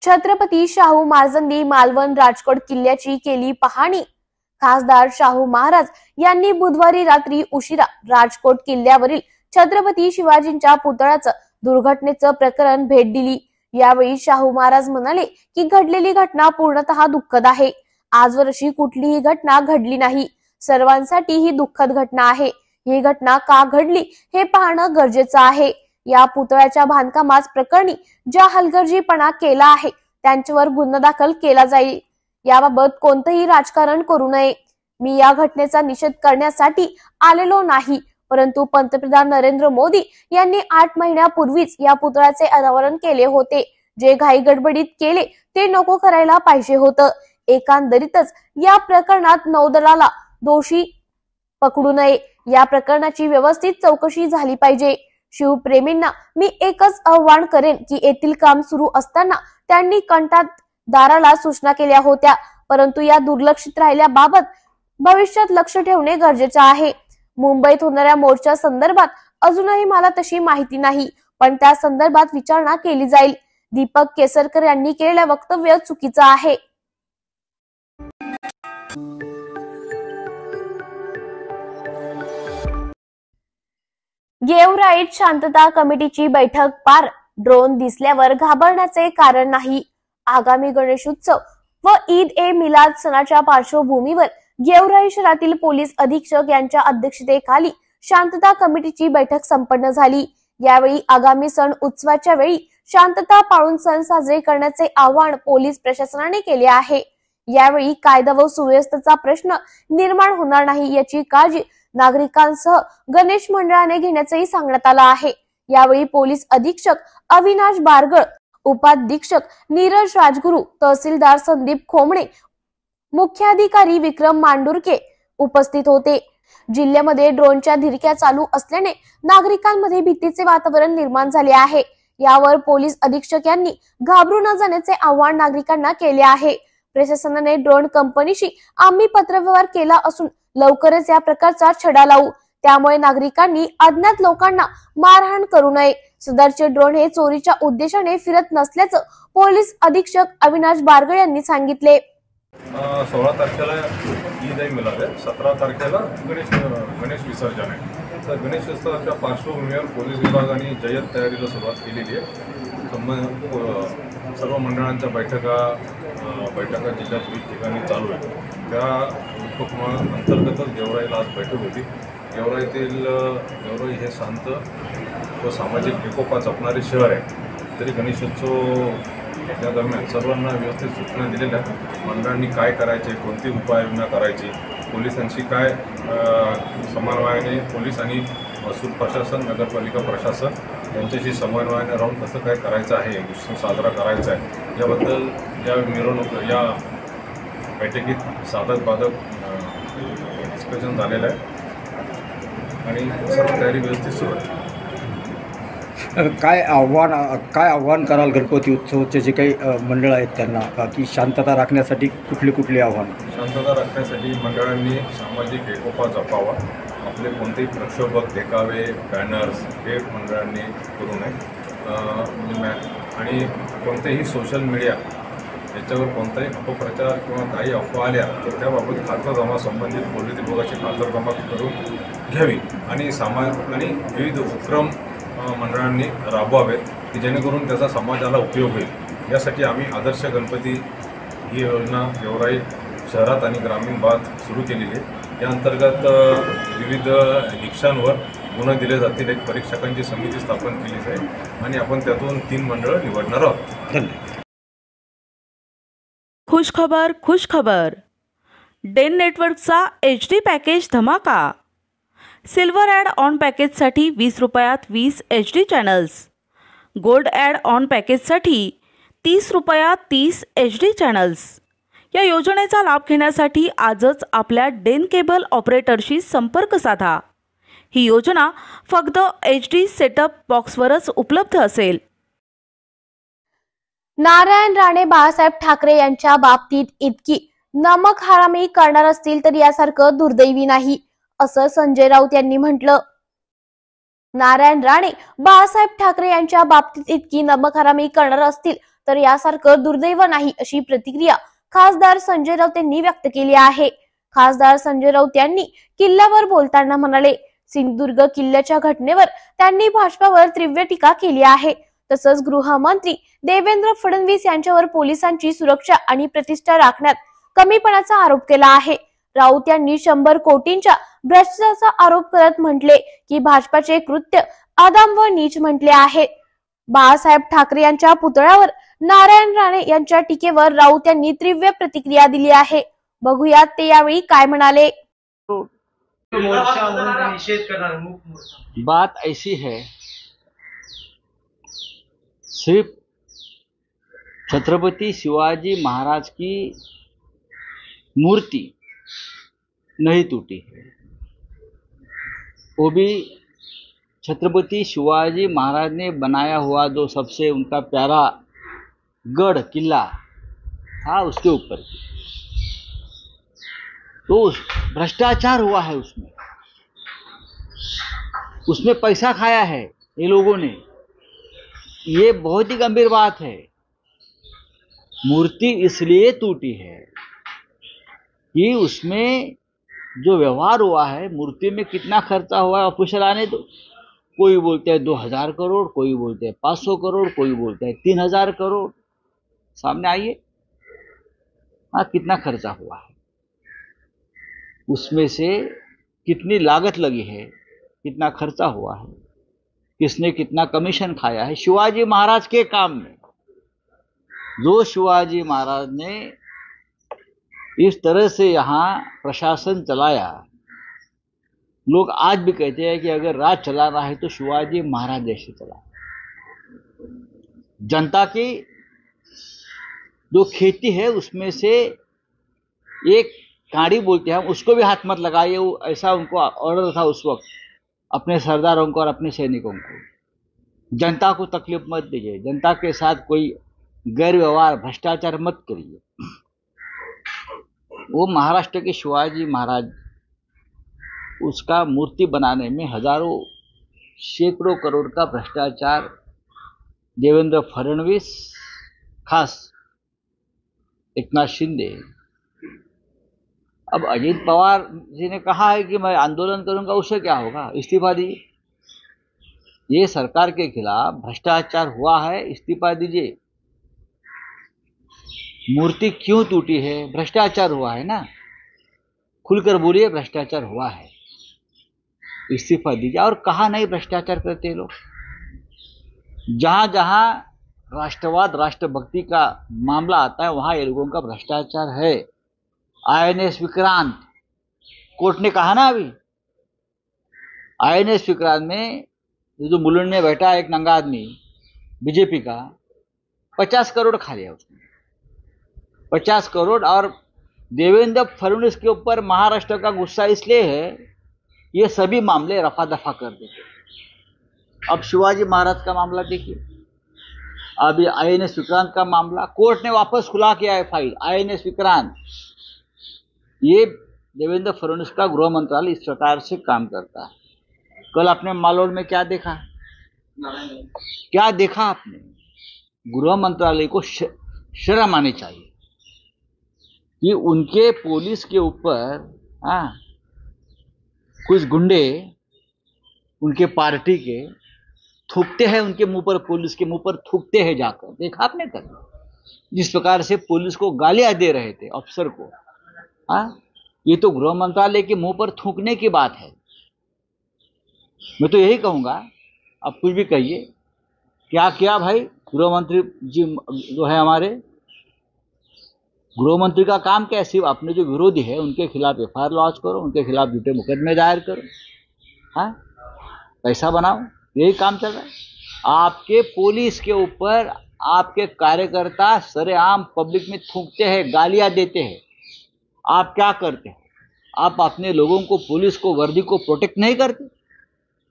छत्रपती शाहू महाराजांनी मालवण राजकोट किल्ल्याची केली पाहणी। खासदार शाहू महाराज यांनी बुधवारी रात्री उशिरा राजकोट किल्ल्यावरील छत्रपती शिवाजींच्या पुतळ्याचं दुर्घटनेचं प्रकरण भेट दिली। यावेळी शाहू महाराज म्हणाले की घडलेली घटना पूर्णतः दुःखद आहे। आजवर अशी कुठलीही घटना घडली नाही। सर्वांसाठी ही दुःखद घटना आहे। ही घटना का घडली हे पाहणं गरजेचं आहे। या पुतळ्याच्या बांधकामास प्रकरणी ज्या हलगर्जीपणा केला आहे त्यांच्यावर गुन्हा दाखल केला जाईल। याबाबत कोणतंही राजकारण करू नये। मी या घटनेचा निषेध करण्यासाठी आलेलो नाही, परंतु पंतप्रधान नरेंद्र मोदी यांनी 8 महिन्यापूर्वीच या पुतळ्याचे अनावरण केले होते। जे घाई गडबडीत केले ते नको करायला पाहिजे होतं। एकंदरीतच या प्रकरणात नौदलाला दोषी पकडू नये। या प्रकरणाची व्यवस्थित चौकशी झाली पाहिजे। शिवप्रेमींना मी एकच आव्हान करेन की येथील काम सुरू असताना त्यांनी कंत्राटदाराला सूचना केल्या होत्या, परंतु या दुर्लक्षित राहिल्याबाबत भविष्यात लक्ष ठेवणे गरजेचे आहे। मुंबईत होणाऱ्या मोर्चा संदर्भात अजूनही मला तशी माहिती नाही, पण त्या संदर्भात विचारणा केली जाईल। दीपक केसरकर यांनी केलेलं वक्तव्य चुकीचं आहे। गेवराईत शांतता कमिटीची बैठक पार। ड्रोन दिसल्यावर घाबरण्याचे कारण नाही। आगामी गणेशोत्सव व ईद ए मिलाद सणाच्या पार्श्वभूमीवर गेवराई शहरातील पोलीस अधीक्षक यांच्या अध्यक्षतेखाली शांतता कमिटीची बैठक संपन्न झाली। यावेळी आगामी सण उत्सवाच्या वेळी शांतता पाळून सण साजरे करण्याचे आवाहन पोलीस प्रशासनाने केले आहे। यावेळी कायदा व सुव्यवस्थेचा प्रश्न निर्माण होणार नाही याची काळजी नागरिकांसह गणेश मंडळाने घेण्याचेही सांगण्यात आलं आहे। यावेळी पोलीस अधीक्षक अविनाश बारगळ, उपाधीक्षक नीरज राजगुरू, तहसीलदार संदीप खोमणे, मुख्याधिकारी विक्रम मांडुरके उपस्थित होते। जिल्ह्यामध्ये ड्रोनच्या धिरक्या चालू असल्याने नागरिकांमध्ये भीतीचे वातावरण निर्माण झाले आहे। यावर पोलीस अधीक्षक यांनी घाबरू न जाण्याचे आवाहन नागरिकांना केले आहे. प्रशासनाने ड्रोन कंपनीशी आम्ही पत्रव्यवहार केला असून लवकरच या प्रकारचा छडा लावू. त्यामुळे नागरिकांनी अज्ञात लोकांना मारहाण करू नये. सदरचे ड्रोन हे चोरीच्या उद्देशाने फिरत नसल्याचं पोलीस अधीक्षक अविनाश बारगळ यांनी सांगितले. 16 तारखेला ईद आहे मिलाद आहे, 17 तारखेला गणेश विसर्जन आहे. तर गणेश विसर्जनाच्या पार्श्वभूमीवर पोलीस विभागाने जय्यत तयारीला सुरुवात केलेली आहे. सर्व मंडळांच्या बैठका जिल्ह्यात विविध ठिकाणी चालू आहे. त्या उपक्रमाअंतर्गतच गेवराईला आज बैठक होती. गेवराई हे शांत व सामाजिक एकोपा जपणारे शहर आहे. तरी गणेशोत्सव त्या दरम्यान सर्वांना व्यवस्थित सूचना दिलेल्या मंडळांनी काय करायचे, कोणती उपाययोजना करायची, पोलिसांशी काय समन्वयाने पोलीस आणि महसूल प्रशासन, नगरपालिका प्रशासन यांच्याशी समन्वयाने राहून कसं काय करायचं आहे, उत्सव साजरा करायचा आहे याबद्दल या बैठकीत साधक बाधक डिस्कशन झालेलं आहे आणि सर्व तयारी व्यवस्थित सुरू आहे. काय आव्हान कराल गणपती उत्सवाचे जे काही मंडळ आहेत त्यांना, की शांतता राखण्यासाठी कुठली आव्हान? शांतता राखण्यासाठी मंडळांनी सामाजिक एकोपा जपावा. आपले कोणतेही प्रक्षोभक, देखावे, बॅनर्स हे मंडळांनी करू नये आणि कोणतेही सोशल मीडिया याच्यावर कोणताही अपप्रचार किंवा काही अफवा आल्या तर त्याबाबत खातरजमा संबंधित पोलीस विभागाची खातरजमा करून घ्यावी आणि विविध उपक्रम मंडळांनी राबवावेत की जेणेकरून त्याचा समाजाला उपयोग होईल. यासाठी आम्ही आदर्श गणपती ही योजना गेवराई शहरात आणि ग्रामीण भाग सुरू केलेली आहे. या अंतर्गत विविध निकषांवर गुण दिले जातील. एक परीक्षकांची समिती स्थापन केली जाईल आणि आपण त्यातून 3 मंडळ निवडणार आहोत. धन्यवाद. खुश खबर. डेन नेटवर्कचा HD पॅकेज धमाका. सिल्वर ॲड ऑन पॅकेजसाठी 20 रुपयात 20 HD channels. Gold add on पॅकेजसाठी 30 रुपयात 30 HD चॅनल्स. या योजनेचा लाभ घेण्यासाठी आजच आपल्या डेन केबल ऑपरेटरशी संपर्क साधा. ही योजना फक्त HD सेटअप बॉक्सवरच उपलब्ध असेल. नारायण राणे बाळासाहेब ठाकरे यांच्या बाबतीत इतकी नमक हरामी करणार असतील तर यासारखं दुर्दैवी नाही, असं संजय राऊत यांनी म्हटलं. नारायण राणे बाळासाहेब ठाकरे यांच्या बाबतीत इतकी नमक हरामी करणार असतील तर यासारखं दुर्दैव नाही, अशी प्रतिक्रिया खासदार संजय राऊत यांनी व्यक्त केली आहे. खासदार संजय राऊत यांनी किल्ल्यावर बोलताना म्हणाले, सिंधुदुर्ग किल्ल्याच्या घटनेवर त्यांनी भाजपावर तीव्र टीका केली आहे. तसंच गृहमंत्री देवेंद्र फडणवीस यांच्यावर पोलिसांची सुरक्षा आणि प्रतिष्ठा राखण्यात कमीपणाचा आरोप केला आहे. राऊत यांनी 100 कोटींच्या भ्रष्टाचाराचा आरोप करत म्हटले की भाजपाचे कृत्य अधम व नीच म्हटले आहे. बाळासाहेब ठाकरे यांच्या पुतळ्यावर नारायण राणे यांच्या टीकेवर राऊत यांनी तीव्र प्रतिक्रिया दिली आहे. बघूयात ते यावेळी काय म्हणाले. बात ऐसी है, सिर्फ छत्रपति शिवाजी महाराज की मूर्ति नहीं टूटी है, वो भी छत्रपति शिवाजी महाराज ने बनाया हुआ जो सबसे उनका प्यारा गढ़ किला था उसके ऊपर तो भ्रष्टाचार हुआ है, उसमें पैसा खाया है ये लोगों ने. ये बहुत ही गंभीर बात है. मूर्ति इसलिए टूटी है कि उसमें जो व्यवहार हुआ है, मूर्ति में कितना खर्चा हुआ है ऑफिसर आने दो. कोई बोलते हैं 2000 करोड़, कोई बोलते हैं 500 करोड़, कोई बोलते हैं 3000 करोड़. सामने आइए, हाँ कितना खर्चा हुआ है, उसमें से कितनी लागत लगी है, कितना खर्चा हुआ है, किसने कितना कमीशन खाया है शिवाजी महाराज के काम में. जो शिवाजी महाराज ने इस तरह से यहाँ प्रशासन चलाया, लोग आज भी कहते हैं कि अगर राज चलाना है तो शिवाजी महाराज जैसे चला. जनता की जो खेती है उसमें से एक काड़ी बोलते हैं, उसको भी हाथ मत लगाइए, ऐसा उनको ऑर्डर था उस वक्त अपने सरदारों को और अपने सैनिकों को. जनता को तकलीफ मत दीजिए, जनता के साथ कोई गैर व्यवहार भ्रष्टाचार मत करिए। वो महाराष्ट्र के शिवाजी महाराज, उसका मूर्ति बनाने में हजारों सैकड़ों करोड़ का भ्रष्टाचार देवेंद्र फडणवीस, खास एकनाथ शिंदे। अब अजीत पवार जी ने कहा है कि मैं आंदोलन करूंगा, उससे क्या होगा, इस्तीफा दीजिए। ये सरकार के खिलाफ भ्रष्टाचार हुआ है, इस्तीफा दीजिए। मूर्ति क्यों टूटी है, भ्रष्टाचार हुआ है ना, खुलकर बोलिए भ्रष्टाचार हुआ है, इस्तीफा दीजिए। और कहा नहीं भ्रष्टाचार करते लोग, जहां जहां राष्ट्रवाद राष्ट्रभक्ति का मामला आता है वहां ये लोगों का भ्रष्टाचार है। INS विक्रांत, कोर्ट ने कहा ना अभी, INS विक्रांत में जो मुलुंड में बैठा एक नंगा आदमी बीजेपी का, 50 करोड़ खा लिया उसने, 50 करोड़। और देवेंद्र फडणवीस के ऊपर महाराष्ट्र का गुस्सा इसलिए है, ये सभी मामले रफा दफा कर देते। अब शिवाजी महाराज का मामला देखिए, अभी INS विक्रांत का मामला कोर्ट ने वापस खुला किया है फाइल। INS विक्रांत, ये देवेंद्र फडणवीस का गृह मंत्रालय इस प्रकार से काम करता है। कल आपने मालौट में क्या देखा, क्या देखा आपने? गृह मंत्रालय को शर्म आनी चाहिए कि उनके पुलिस के ऊपर कुछ गुंडे उनके पार्टी के थूकते हैं, उनके मुंह पर, पुलिस के मुंह पर थूकते हैं जाकर। देखा आपने कल जिस प्रकार से पुलिस को गालियां दे रहे थे अफसर को। ये तो गृह मंत्रालय के मुंह पर थूकने की बात है। मैं तो यही कहूंगा, अब कुछ भी कहिए, क्या किया भाई गृह मंत्री जी जो है हमारे, गृह मंत्री का काम क्या है? सिर्फ अपने जो विरोधी है उनके खिलाफ FIR लॉन्च करो, उनके खिलाफ झूठे मुकदमे दायर करो, पैसा बनाओ, यही काम चल रहा है। आपके पुलिस के ऊपर आपके कार्यकर्ता सरेआम पब्लिक में थूकते हैं, गालियां देते हैं। आप क्या करते हैं? आप अपने लोगों को, पुलिस को, वर्दी को प्रोटेक्ट नहीं करते।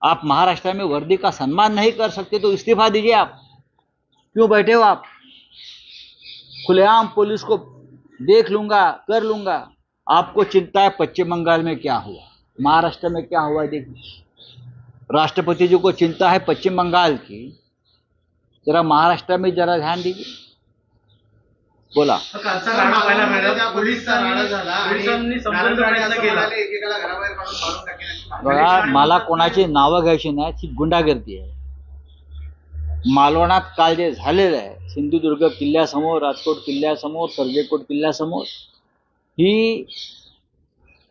आप महाराष्ट्र में वर्दी का सम्मान नहीं कर सकते तो इस्तीफा दीजिए। आप क्यों बैठे हो? आप खुलेआम पुलिस को देख लूंगा, कर लूंगा। आपको चिंता है पश्चिम बंगाल में क्या हुआ, महाराष्ट्र में क्या हुआ। देखिए, राष्ट्रपति जी को चिंता है पश्चिम बंगाल की, जरा महाराष्ट्र में जरा ध्यान दीजिए। बोला, बघा, मला कोणाची नावं घ्यायची नाही, ती गुंडागर्दी आहे। मालवणात काल जे झालेलं आहे, सिंधुदुर्ग किल्ल्यासमोर, राजकोट किल्ल्यासमोर, सर्जेकोट किल्ल्यासमोर,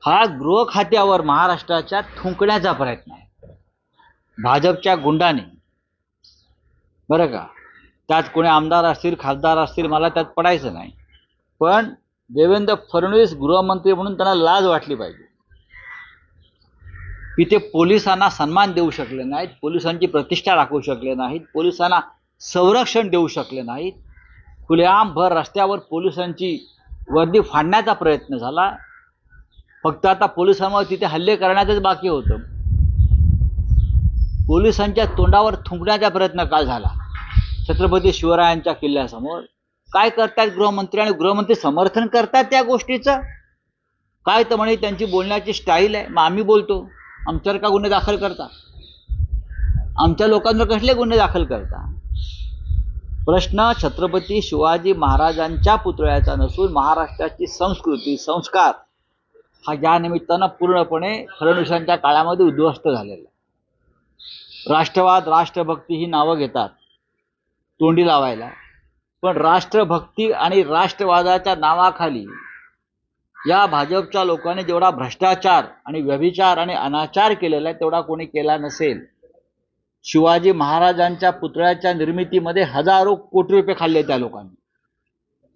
हा गृह खात्यावर महाराष्ट्राच्या थुंकण्याचा प्रयत्न आहे भाजपच्या गुंडाने, बरं का। त्यात कोणी आमदार असतील, खासदार असतील, मला त्यात पडायचं नाही, पण देवेंद्र फडणवीस गृहमंत्री म्हणून त्यांना लाज वाटली पाहिजे की ते पोलिसांना सन्मान देऊ शकले नाहीत, पोलिसांची प्रतिष्ठा राखू शकले नाहीत, पोलिसांना संरक्षण देऊ शकले नाहीत। खुलेआम भर रस्त्यावर पोलिसांची वर्दी फाडण्याचा प्रयत्न झाला। फक्त आता पोलिसांवर तिथे हल्ले करण्याचंच बाकी होतं। पोलिसांच्या तोंडावर थुंकण्याचा प्रयत्न काल झाला छत्रपती शिवरायांच्या किल्ल्यासमोर। काय करतात गृहमंत्री, आणि गृहमंत्री समर्थन करतात त्या गोष्टीचं? काय तर म्हणे त्यांची बोलण्याची स्टाईल आहे, मग आम्ही बोलतो आमच्यावर का गुन्हे दाखल करता, आमच्या लोकांवर कसले गुन्हे दाखल करता? प्रश्न छत्रपती शिवाजी महाराजांच्या पुतळ्याचा नसून महाराष्ट्राची संस्कृती, संस्कार हा या निमित्तानं पूर्णपणे फडणवीसांच्या काळामध्ये उद्ध्वस्त झालेला आहे। राष्ट्रवाद, राष्ट्रभक्ती ही नावं घेतात तोंडी लावायला, पण राष्ट्रभक्ती आणि राष्ट्रवादाच्या नावाखाली या भाजपच्या लोकांनी जेवढा भ्रष्टाचार आणि व्यभिचार आणि अनाचार केलेला आहे तेवढा कोणी केला नसेल। शिवाजी महाराजांच्या पुतळ्याच्या निर्मितीमध्ये हजारो कोटी रुपये खाल्ले त्या लोकांनी।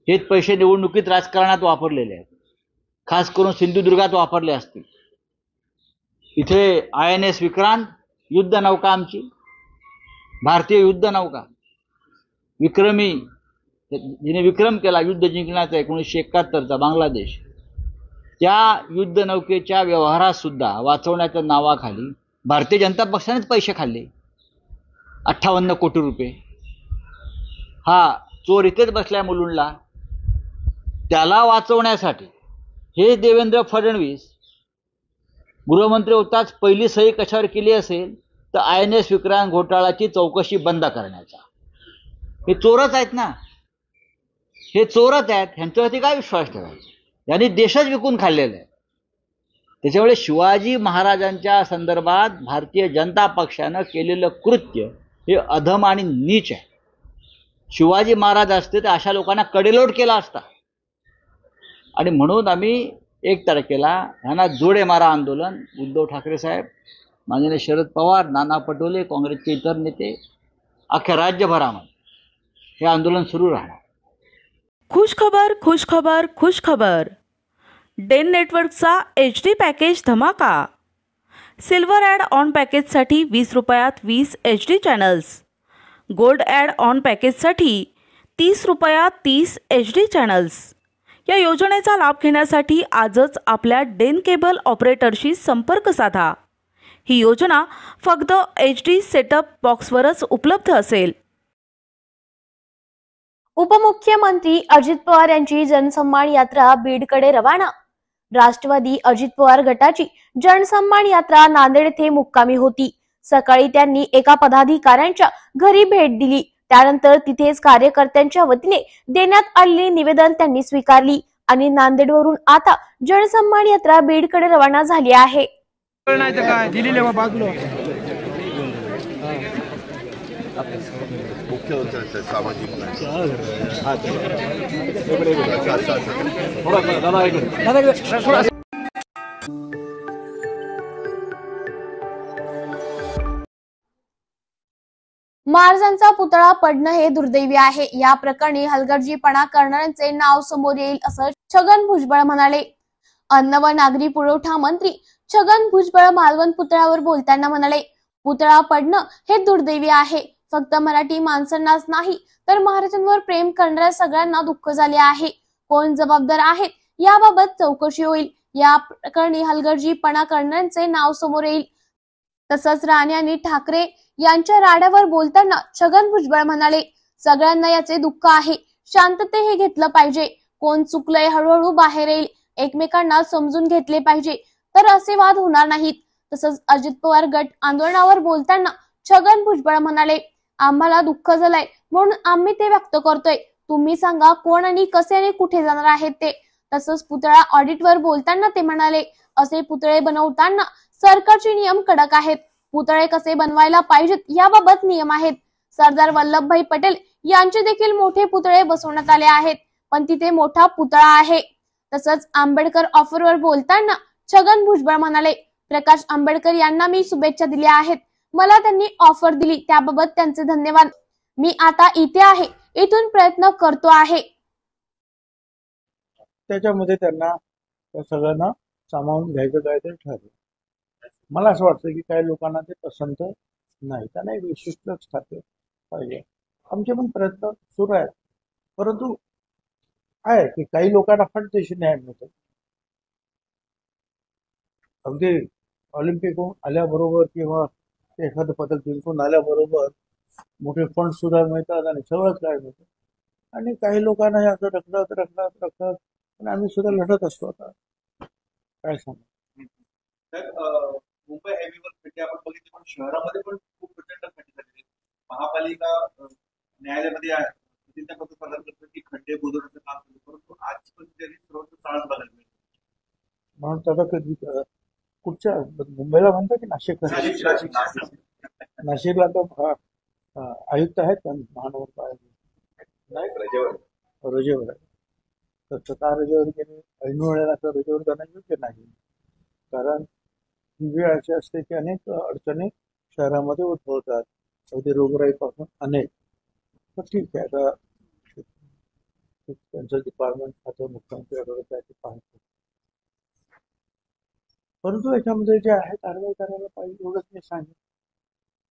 हेच पैसे निवडणुकीत राजकारणात वापरलेले आहेत, खास करून सिंधुदुर्गात वापरले असतील। इथे INS विक्रांत युद्ध नौका, आमची भारतीय युद्ध नौका, विक्रमी, जिने विक्रम केला युद्ध जिंकण्याचा 1971चा बांगलादेश, त्या युद्ध नौकेच्या व्यवहारात सुद्धा वाचवण्याच्या नावाखाली भारतीय जनता पक्षानेच पैसे खाल्ले। 58 कोटी रुपये, हा चोर इथेच बसलाय मुलुंडला, त्याला वाचवण्यासाठी हे देवेंद्र फडणवीस गृहमंत्री होताच पहिली सही कशावर केली असेल तर INS विक्रांत घोटाळ्याची चौकशी बंद करण्याचा. हे चोरच आहेत ना, हे चोरच आहेत, ह्यांच्यावरती काय विश्वास ठेवायचा? यांनी देशच विकून खाल्लेला आहे. त्याच्यामुळे शिवाजी महाराजांच्या संदर्भात भारतीय जनता पक्षानं केलेलं कृत्य हे अधम आणि नीच आहे. शिवाजी महाराज असते तर अशा लोकांना कडेलोट केला असता. आणि म्हणून आम्ही 1 तारखेला ह्यांना जोडे मारा आंदोलन, उद्धव ठाकरे साहेब, माननीय शरद पवार, नाना पटोले, काँग्रेसचे इतर नेते, अख्ख्या राज्यभरामध्ये हे आंदोलन सुरू राहणार. खुश खबर, खुश खबर, खुश खबर. डेन नेटवर्कचा HD पॅकेज धमाका. सिल्वर ॲड ऑन पॅकेजसाठी 20 रुपयात 20 HD channels. Gold add on पॅकेजसाठी 30 रुपयात 30 HD चॅनल्स. या योजनेचा लाभ घेण्यासाठी आजच आपल्या डेन केबल ऑपरेटरशी संपर्क साधा. ही योजना फक्त HD सेटअप बॉक्सवरच उपलब्ध असेल. उपमुख्यमंत्री अजित पवार यांची जनसन्मान यात्रा बीडकडे रवाना. राष्ट्रवादी अजित पवार गटाची जनसन्मान यात्रा नांदेड येथे मुक्कामी होती. सकाळी त्यांनी एका पदाधिकाऱ्यांच्या घरी भेट दिली. त्यानंतर तिथेच कार्यकर्त्यांच्या वतीने देण्यात आलेली निवेदन त्यांनी स्वीकारली आणि नांदेडवरून आता जनसन्मान यात्रा बीडकडे रवाना झाली आहे. महाराजांचा पुतळा पडणं हे दुर्दैवी आहे. या प्रकरणी हलगर्जीपणा करणाऱ्यांचे नाव समोर येईल असं छगन भुजबळ म्हणाले. अन्न व नागरी पुरवठा मंत्री छगन भुजबळ मालवण पुतळ्यावर बोलताना म्हणाले, पुतळा पडणं हे दुर्दैवी आहे. फक्त मराठी माणसांनाच नाही तर महाराजांवर प्रेम करणाऱ्या सगळ्यांना दुःख झाले आहे. कोण जबाबदार आहेत याबाबत चौकशी होईल. या प्रकरणी हलगर्जीपणा करणाऱ्यांचे नाव समोर येईल. तसंच राणे आणि ठाकरे यांच्या राड्यावर बोलताना छगन भुजबळ म्हणाले, सगळ्यांना याचे दुःख आहे. शांतते हे घेतलं पाहिजे. कोण चुकलंय हळूहळू बाहेर येईल. एकमेकांना समजून घेतले पाहिजे तर असे वाद होणार नाहीत. तसंच अजित पवार गट आंदोलनावर बोलताना छगन भुजबळ म्हणाले, आम्हाला दुःख झालंय म्हणून आम्ही ते व्यक्त करतोय. तुम्ही सांगा कोण आणि कसे आणि कुठे जाणार आहेत ते. तसंच पुतळा ऑडिटवर बोलताना ते म्हणाले, असे पुतळे बनवताना सरकारचे नियम कडक आहेत. पुतळे कसे बनवायला पाहिजेत याबाबत नियम आहेत. सरदार वल्लभभाई पटेल यांचे देखील मोठे पुतळे बसवण्यात आले आहेत, पण तिथे मोठा पुतळा आहे. तसंच आंबेडकर ऑफरवर बोलताना छगन भुजबळ म्हणाले, प्रकाश आंबेडकर यांना मी शुभेच्छा दिल्या आहेत. मला त्यांनी ऑफर दिली त्याबाबत त्यांचे धन्यवाद. मी आता इथे आहे, इथून प्रयत्न करतो आहे. त्याच्यामध्ये त्यांना सगळ्यांना सामावून घ्यायचं काय ते ठरलं. मला असं वाटतं की काही लोकांना ते पसंत नाही, त्यांना एक विशिष्टच खाते पाहिजे. आमचे पण प्रयत्न सुरू आहेत, परंतु आहे की काही लोकांना फटदेशी न्याय मिळतो. अगदी ऑलिम्पिकहून आल्याबरोबर किंवा एखादं पदक जिंकून आल्याबरोबर मोठे फंड सुद्धा मिळतात आणि सगळंच काय मिळतं. आणि काही लोकांना हे असं रखडत पण आम्ही सुद्धा लढत असतो. आता काय सांगू. मुंबई हायवेवर खड्डे आपण बघितले, पण शहरामध्ये पण खूप प्रचंड खड्डे झालेले. महापालिका न्यायालयामध्ये आहे की खड्डे बुजवण्याचं काम केलं, परंतु आज पण त्यांनी सर्वत्र चाळण बघायला मिळते. म्हणून त्याचा कधी कुठच्या मुंबईला म्हणतात की नाशिकला तर आयुक्त आहेत महानगरपालिका रजेवर आहे. तर स्वतः रजेवर गेले ऐन वेळेला तर रजेवर जाणं योग्य नाही. कारण ही वेळ अशी असते की अनेक अडचणी शहरामध्ये उद्भवतात, अगदी रोगराईपासून अनेक. तर ठीक आहे, आता त्यांचं डिपार्टमेंट खातं मुख्यमंत्र्यांकडे त्याची पाहतो. परंतु याच्यामध्ये जे आहे कारवाई करायला पाहिजे एवढंच मी सांगेन.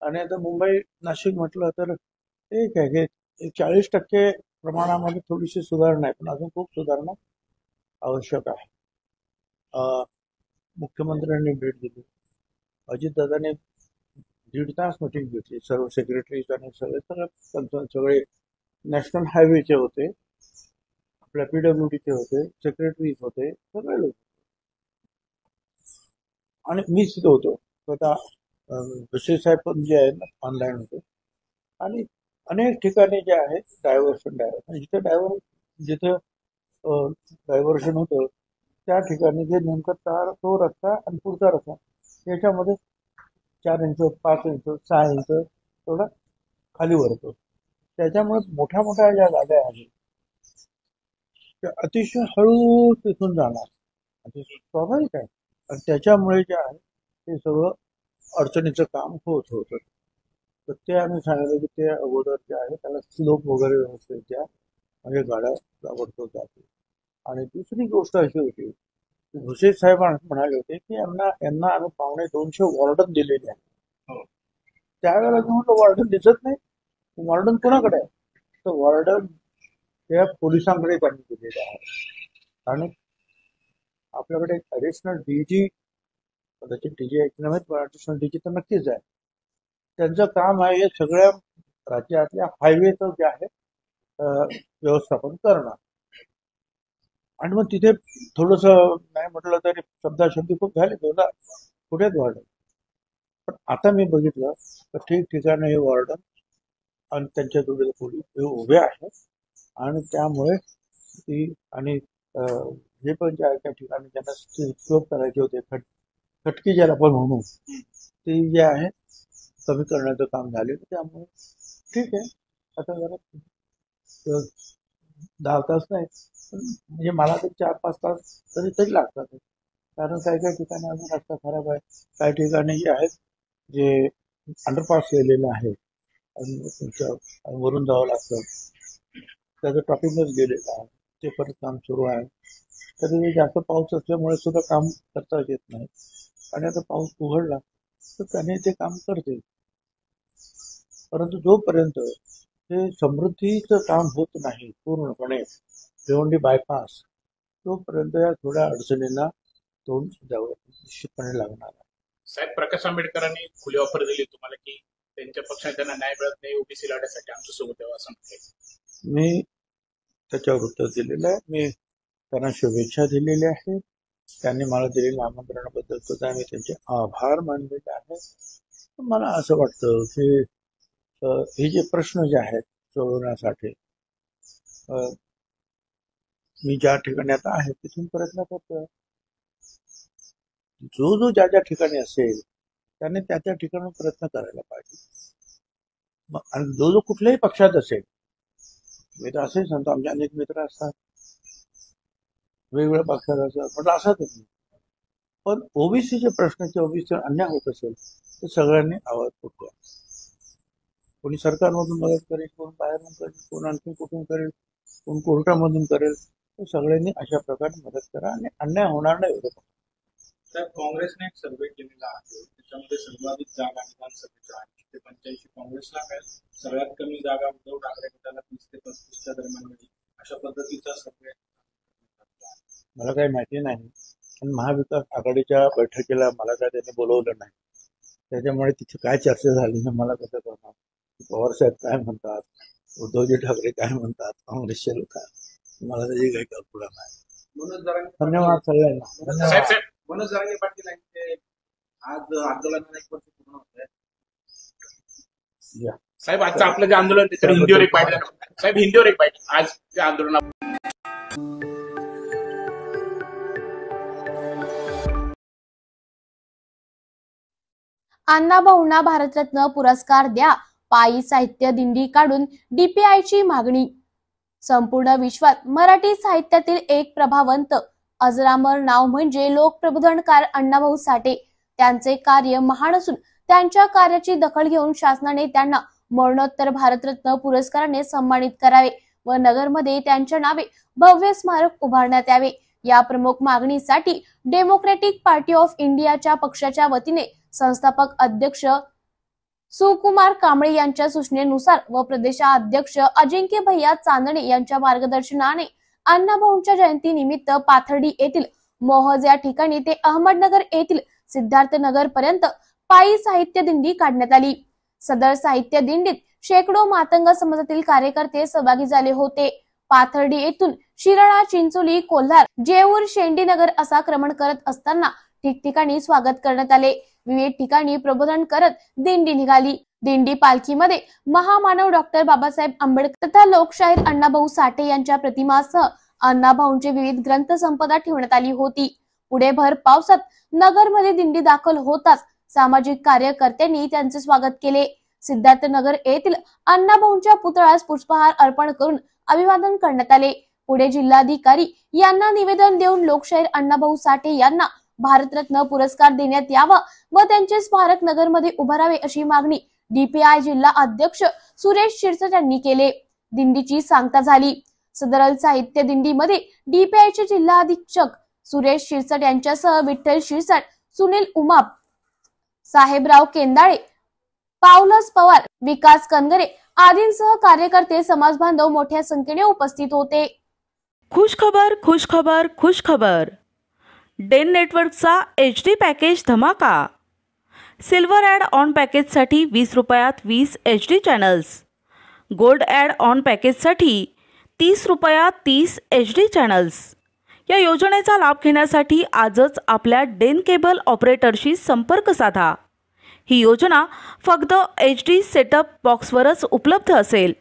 आणि आता मुंबई नाशिक म्हटलं तर एक आहे की 40% प्रमाणामध्ये थोडीशी सुधारणा आहे, पण अजून खूप सुधारणा आवश्यक आहे. मुख्यमंत्र्यांनी भेट दिली, अजितदादांनी 1.5 तास मीटिंग घेतली. सर्व सेक्रेटरीज आणि सगळे नॅशनल हायवेचे होते, आपल्या PWDचे होते, सेक्रेटरीज होते, सगळे लोक आणि मीच तिथे होतो स्वतः. भुसे साहेब पण जे आहे ना ऑनलाईन होते. आणि अनेक ठिकाणी जे आहे डायव्हर्शन जिथे डायव्हर्शन होतं त्या ठिकाणी जे नेमकं तो रस्ता आणि पुढचा रस्ता याच्यामध्ये 4 इंच 5 इंच 6 इंच थोडा खाली वरतो. त्याच्यामुळे मोठ्या ज्या गाड्या आहेत त्या अतिशय हळू तिथून जाणार, अतिशय स्वाभाविक आहे. आणि त्याच्यामुळे जे आहे ते सगळं अडचणीचं काम होतं. तर ते आम्ही सांगितलं की ते अगोदर जे आहे त्याला स्लोप वगैरे व्यवस्थित द्या, म्हणजे गाड्या ताबडतोब जातील. आणि दुसरी गोष्ट अशी होती की भुसे साहेब म्हणाले होते की यांना आम्ही 250 वॉर्डन दिलेले आहे. त्यावेळेला मी म्हटलं वॉर्डन दिसत नाही, वॉर्डन कोणाकडे आहे? तर वॉर्डन त्या पोलिसांकडे त्यांनी दिलेले आहे. आणि आपल्याकडे ॲडिशनल DG, कदाचित DG ऐकलं नाही पण ॲडिशनल DG तर नक्कीच आहे. त्यांचं काम आहे हे सगळ्या राज्यातल्या हायवेचं जे आहे व्यवस्थापन करणं. आणि मग तिथे थोडंसं नाही म्हटलं तरी शब्दाशब्दी खूप झाले, कुठेच वाढलं. पण आता मी बघितलं तर ठिकठिकाणी हे वॉर्डन आणि त्यांच्या जोडीला पोलीस हे उभे आहेत. आणि त्यामुळे ती आणि हे पण जे आहे त्या ठिकाणी ज्यांना स्लोप करायचे होते, खटकी ज्याला पण म्हणू, ती जे आहे कमी करण्याचं काम झाले. त्यामुळे ठीक आहे, आता जरा 10 तास नाही म्हणजे मला तर 4-5 तास तरी लागतात. कारण काही ठिकाणी अजून रस्ता खराब आहे, काही ठिकाणी जे आहेत जे अंडरपास केलेलं आहे आणि तुमच्या वरून जावं लागतं, त्याचं ट्रॉफिकच गेलेलं आहे, ते परत काम सुरू आहे. कधी जास्त पाऊस असल्यामुळे सुद्धा काम करता येत नाही. आणि आता पाऊस उघडला तर त्याने ते काम करते. परंतु जोपर्यंत हे समृद्धीचं काम होत नाही पूर्णपणे भिवंडी बायपास, तोपर्यंत या थोड्या अडचणींना तोंड द्यावं निश्चितपणे लागणार आहे. साहेब, प्रकाश आंबेडकरांनी खुली ऑफर दिली तुम्हाला की त्यांच्या पक्षात त्यांना न्याय मिळत नाही, ओबीसी लढ्यासाठी आमच्या सोबत यावं असं म्हटलं. मी त्याच्यावर उत्तर दिलेलं आहे. मी त्यांना शुभेच्छा दिलेल्या आहेत. त्यांनी मला दिलेल्या आमंत्रणाबद्दल सुद्धा मी त्यांचे आभार मानलेले आहेत. मला असं वाटतं की हे जे प्रश्न जे आहेत सोडवण्यासाठी मी ज्या ठिकाणी आता आहे तिथून प्रयत्न करतोय. जो ज्या ठिकाणी असेल त्याने त्या ठिकाणी प्रयत्न करायला पाहिजे. आणि जो कुठल्याही पक्षात असेल, मी तर असेच सांगतो, आमचे अनेक मित्र असतात वेगवेगळ्या पक्षात असतात, म्हटलं असंच नाही. पण ओबीसीचे प्रश्नाचे ओबीसी अन्याय होत असेल तर सगळ्यांनी आवाज उठवा. कोणी सरकारमधून मदत करेल, कोण बाहेरून करेल, कोण आणखी कुठून करेल, कोण कोर्टामधून करेल, तर सगळ्यांनी अशा प्रकारे मदत करा आणि अन्याय होणार नाही एवढं. साहेब, काँग्रेसने एक सर्वे केलेला आहे, त्याच्यामध्ये सर्वाधिक जागा विधानसभेच्या 85 काँग्रेसला मिळेल, सगळ्यात कमी जागा उद्धव ठाकरे गटाला 30 ते 35च्या दरम्यान मिळेल, अशा पद्धतीचा सर्वे. मला काही माहिती नाही, पण महाविकास आघाडीच्या बैठकीला मला काय त्यांनी बोलवलं नाही, त्याच्यामुळे तिथे काय चर्चा झाली हे मला कसं करणार. पवार साहेब काय म्हणतात, उद्धवजी ठाकरे काय म्हणतात, काँग्रेसचे लोक, मला त्याची काही कल्पना नाही. धन्यवाद सगळ्यांना. साहेब, मनोज जरांगे पाटील यांचे आज आंदोलनाला 1 वर्ष पूर्ण होत आहे. साहेब, आजचं आपलं जे आंदोलन त्याच्या हिंदीवर एक पाहिजे साहेब, हिंदीवर एक पाहिजे आज जे आंदोलन. अण्णाभाऊंना भारतरत्न पुरस्कार द्या, पायी साहित्य दिंडी काढून DPIची मागणी. संपूर्ण विश्वात मराठी साहित्यातील एक प्रभावंत अजरामर नाव म्हणजे लोकप्रबोधनकार अण्णाभाऊ साठे. त्यांचे कार्य महान असून त्यांच्या कार्याची दखल घेऊन शासनाने त्यांना मरणोत्तर भारतरत्न पुरस्काराने सन्मानित करावे व नगरमध्ये त्यांच्या नावे भव्य स्मारक उभारण्यात यावे. या प्रमुख मागणीसाठी डेमोक्रॅटिक पार्टी ऑफ इंडियाच्या पक्षाच्या वतीने संस्थापक अध्यक्ष सुकुमार कांबळे यांच्या सूचनेनुसार व प्रदेशाध्यक्ष अजिंक्य भैया चांदणे यांच्या मार्गदर्शनाने अण्णाभाऊंच्या जयंती निमित्त पाथर्डी येथील मोहज या ठिकाणी ते अहमदनगर येथील सिद्धार्थनगर पर्यंत पायी साहित्य दिंडी काढण्यात आली। सदर साहित्य दिंडीत शेकडो मातंग समाजातील कार्यकर्ते सहभागी झाले होते। पाथर्डी येथून शिराळा, चिंचोली, कोल्हार, जेऊर, शेंडीनगर असा क्रमण करत असताना ठिकठिकाणी स्वागत करण्यात आले। विविध ठिकाणी प्रबोधन करत दिंडी निघाली। दिंडी पालखीमध्ये महामानव डॉक्टर बाबासाहेब आंबेडकर तथा लोकशाहीर अण्णाभाऊ साठे यांच्या प्रतिमासह अण्णाभाऊंचे विविध ग्रंथ संपदा ठेवण्यात आली होती। पुढे भर पावसात नगरमध्ये दिंडी दाखल होताच सामाजिक कार्यकर्त्यांनी त्यांचे स्वागत केले। सिद्धार्थनगर येथील अण्णाभाऊंच्या पुतळ्यास पुष्पहार अर्पण करून अभिवादन करण्यात आले। पुढे जिल्हाधिकारी यांना निवेदन देऊन लोकशाहीर अण्णाभाऊ साठे यांना भारतरत्न पुरस्कार देण्यात यावा व त्यांचे स्मारक नगरमध्ये उभारावे अशी मागणी DPI जिल्हा अध्यक्ष सुरेश शिरसाट यांनी केले। दिंडीची सांगता झाली। सदर साहित्य दिंडीमध्ये DPIचे जिल्हा अधीक्षक सुरेश शिरसाट यांच्यासह विठ्ठल शिरसाट, सुनील उमाप, साहेबराव केंदाळे, पावलस पवार, विकास कनगरे आदींसह कार्यकर्ते, समाज बांधव मोठ्या संख्येने उपस्थित होते। खुश खबर, खुश खबर, खुश खबर। डेन नेटवर्कचा HD पॅकेज धमाका। सिल्वर ॲड ऑन पॅकेजसाठी 20 रुपयात 20 HD channels, gold add on पॅकेजसाठी 30 रुपयात 30 HD चॅनल्स। या योजनेचा लाभ घेण्यासाठी आजच आपल्या डेन केबल ऑपरेटरशी संपर्क साधा। ही योजना फक्त HD सेटअप बॉक्सवरच उपलब्ध असेल।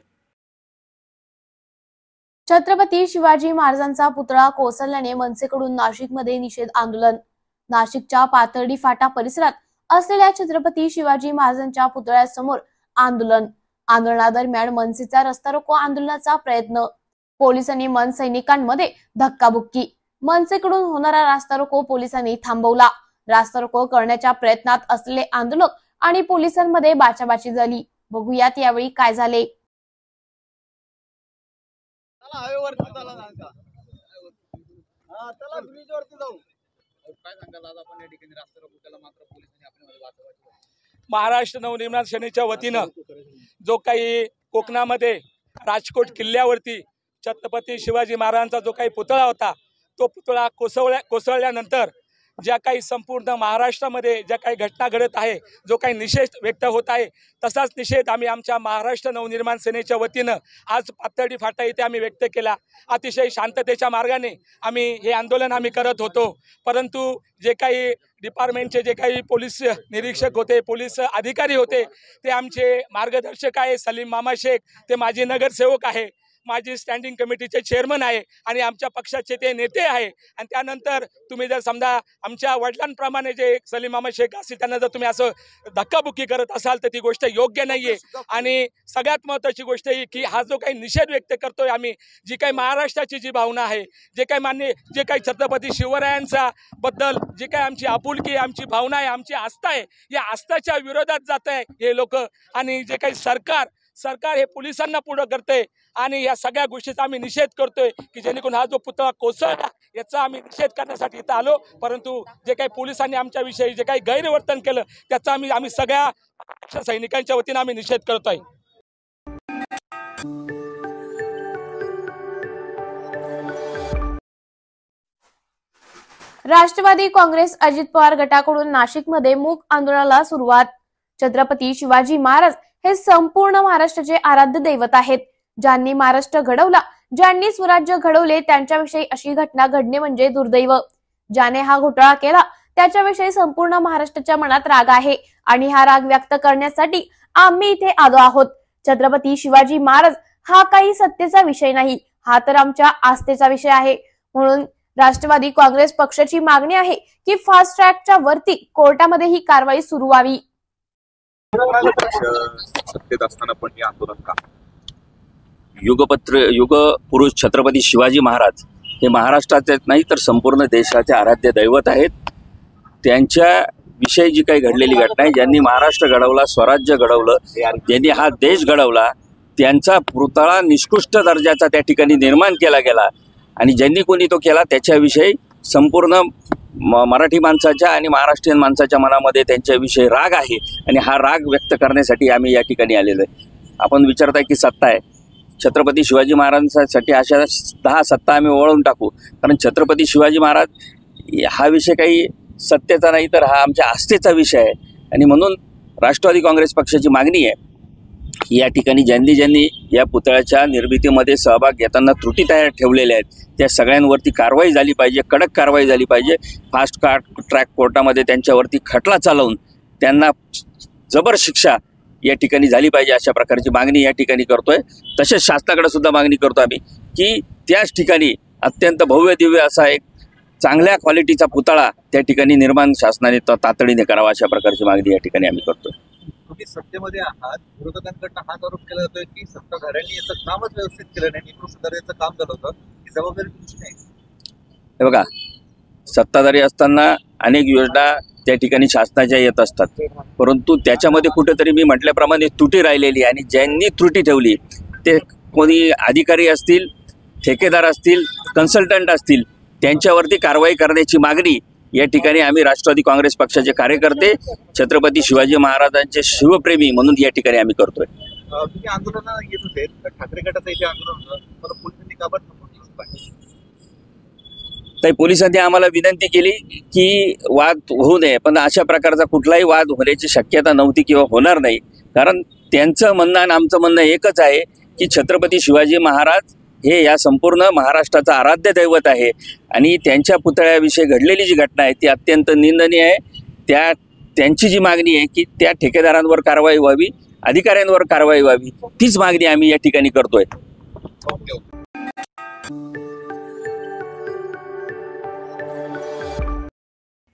छत्रपती शिवाजी महाराजांचा पुतळा कोसळल्याने मनसेकडून नाशिकमध्ये निषेध आंदोलन। नाशिकच्या पाथर्डी फाटा परिसरात असलेल्या छत्रपती शिवाजी महाराजांच्या पुतळ्यासमोर आंदोलन। आंदोलनादरम्यान मनसेचा रस्ता रोको आंदोलनाचा प्रयत्न। पोलिसांनी मन सैनिकांमध्ये धक्काबुक्की। मनसेकडून होणारा रास्ता रोको पोलिसांनी थांबवला। रास्ता रोको करण्याच्या प्रयत्नात असलेले आंदोलक आणि पोलिसांमध्ये बाचाबाची झाली। बघूयात यावेळी काय झाले। महाराष्ट्र नवनिर्माण सेनेच्या वतीनं जो काही कोकणामध्ये राजकोट किल्ल्यावरती छत्रपती शिवाजी महाराजांचा जो काही पुतळा होता तो पुतळा कोसळल्यानंतर ज्या काही संपूर्ण महाराष्ट्रामध्ये ज्या काही घटना घडत आहे, जो काही निषेध व्यक्त होत आहे, तसाच निषेध आम्ही आमच्या महाराष्ट्र नवनिर्माण सेनेच्या वतीनं आज पाथर्डी फाटा येथे आम्ही व्यक्त केला। अतिशय शांततेच्या मार्गाने आम्ही हे आंदोलन आम्ही करत होतो, परंतु जे काही डिपार्टमेंटचे जे काही पोलीस निरीक्षक होते, पोलीस अधिकारी होते, ते आमचे मार्गदर्शक आहे सलीम मामा शेख, ते माजी नगरसेवक आहे, माजी स्टँडिंग कमिटीचे चेअरमन आहे आणि आमच्या पक्षाचे ते नेते आहे। आणि त्यानंतर तुम्ही जर समजा आमच्या वडिलांप्रमाणे जे सलीम मामा शेख असतील त्यांना जर तुम्ही असं धक्काबुक्की करत असाल तर ती गोष्ट योग्य नाहीये। आणि सगळ्यात महत्त्वाची गोष्ट ही की हा जो काही निषेध व्यक्त करतोय आम्ही, जी काही महाराष्ट्राची जी भावना आहे, जे काही छत्रपती शिवरायांचा बद्दल जी काही आमची आपुलकी, आमची भावना आहे, आमची आस्था आहे, या आस्थाच्या विरोधात जात आहे हे लोक। आणि जे काही सरकार हे पोलिसांना पुढे करते आणि या सगळ्या गोष्टीचा आम्ही निषेध करतोय की जेणेकरून हा जो पुतळा कोसळला याचा आम्ही निषेध करण्यासाठी इथं आलो, परंतु जे काही पोलिसांनी आमच्याविषयी जे काही गैरवर्तन केलं त्याचा आम्ही सगळ्या सैनिकांच्या वतीनं आम्ही निषेध करतोय। राष्ट्रवादी काँग्रेस अजित पवार गटाकडून नाशिकमध्ये मूक आंदोलनाला सुरुवात। छत्रपती शिवाजी महाराज हे संपूर्ण महाराष्ट्राचे आराध्य दैवत आहेत। ज्यांनी महाराष्ट्र घडवला, ज्यांनी स्वराज्य घडवले, त्यांच्याविषयी अशी घटना घडणे म्हणजे दुर्दैव। ज्याने हा घोटाळा केला त्याच्याविषयी संपूर्ण महाराष्ट्राच्या मनात राग आहे आणि हा राग व्यक्त करण्यासाठी आम्ही इथे आलो आहोत। छत्रपती शिवाजी महाराज हा काही सत्तेचा विषय नाही, हा तर आमच्या आस्थेचा विषय आहे। म्हणून राष्ट्रवादी काँग्रेस पक्षाची मागणी आहे की फास्ट ट्रॅकच्या वरती कोर्टामध्ये ही कारवाई सुरू व्हावी। सत्तेत असताना पण हे आंदोलन का? युग पुरुष छत्रपती शिवाजी महाराज हे महाराष्ट्राचे नाही तर संपूर्ण देशाचे आराध्य दैवत आहेत। त्यांच्या विषयी जी काही घडलेली घटना आहे, ज्यांनी महाराष्ट्र घडवला, स्वराज्य घडवलं, ज्यांनी हा देश घडवला, त्यांचा पुतळा निकृष्ट दर्जाचा त्या ठिकाणी निर्माण केला गेला आणि ज्यांनी कोणी तो केला त्याच्याविषयी संपूर्ण मराठी माणसाच्या आणि महाराष्ट्रीयन माणसाच्या मनामध्ये त्यांच्याविषयी राग आहे आणि हा राग व्यक्त करण्यासाठी आम्ही या ठिकाणी आलेलो आहे। आपण विचारताय की सत्ता आहे, छत्रपती शिवाजी महाराजांसाठी अशा 10 सत्ता आम्ही वळवून टाकू, कारण छत्रपती शिवाजी महाराज हा विषय काही सत्तेचा नाही तर हा आमच्या आस्थेचा विषय आहे। आणि म्हणून राष्ट्रवादी काँग्रेस पक्षाची मागणी आहे की या ठिकाणी ज्यांनी या पुतळ्याच्या निर्मितीमध्ये सहभाग घेताना त्रुटी तयार ठेवलेल्या आहेत त्या सगळ्यांवरती कारवाई झाली पाहिजे, कडक कारवाई झाली पाहिजे. फास्ट ट्रॅक कोर्टामध्ये त्यांच्यावरती खटला चालवून त्यांना जबर शिक्षा या ठिकाणी झाली पाहिजे, अशा प्रकारची मागणी या ठिकाणी करतोय. तसेच शासनाकडे सुद्धा मागणी करतो आम्ही की त्याच ठिकाणी अत्यंत भव्य दिव्य असा एक चांगल्या क्वालिटीचा पुतळा त्या ठिकाणी निर्माण शासनाने तातडीने करावा, अशा प्रकारची मागणी या ठिकाणी आम्ही करतोय. तुम्ही सत्तेमध्ये आहात, विरोधकांकडनं हाच आरोप केला जातोय की सत्ताधाऱ्यांनी याचं कामच व्यवस्थित केलं नाही, निवडणूक सुधारायचं काम झालं होतं, ही जबाबदारी तुमची नाही. हे बघा, सत्ताधारी असताना अनेक योजना त्या ठिकाणी शासनाच्या येत असतात, परंतु त्याच्यामध्ये कुठेतरी मी म्हटल्याप्रमाणे त्रुटी राहिलेली, आणि ज्यांनी त्रुटी ठेवली ते कोणी अधिकारी असतील, ठेकेदार असतील, कन्सल्टंट असतील, त्यांच्यावरती कारवाई करण्याची मागणी या ठिकाणी आम्ही राष्ट्रवादी काँग्रेस पक्षाचे कार्यकर्ते, छत्रपती शिवाजी महाराजांचे शिवप्रेमी म्हणून या ठिकाणी आम्ही करतोय. तुम्ही आंदोलनाला येत होते, ठाकरे गटाचं इथे आंदोलन होतं, पण पोलिसांनी का बरं थांबवलं? तर पोलिसांनी आम्हाला विनंती केली की वाद होऊ नये, पण अशा प्रकारचा कुठलाही वाद होण्याची शक्यता नव्हती किंवा होणार नाही, कारण त्यांचं म्हणणं आणि आमचं म्हणणं एकच आहे की छत्रपती शिवाजी महाराज हे या संपूर्ण महाराष्ट्राचं आराध्य दैवत आहे, आणि त्यांच्या पुतळ्याविषयी घडलेली जी घटना आहे ती अत्यंत निंदनीय आहे. त्यांची जी मागणी आहे की त्या ठेकेदारांवर कारवाई व्हावी, अधिकाऱ्यांवर कारवाई व्हावी, तीच मागणी आम्ही या ठिकाणी करतोय.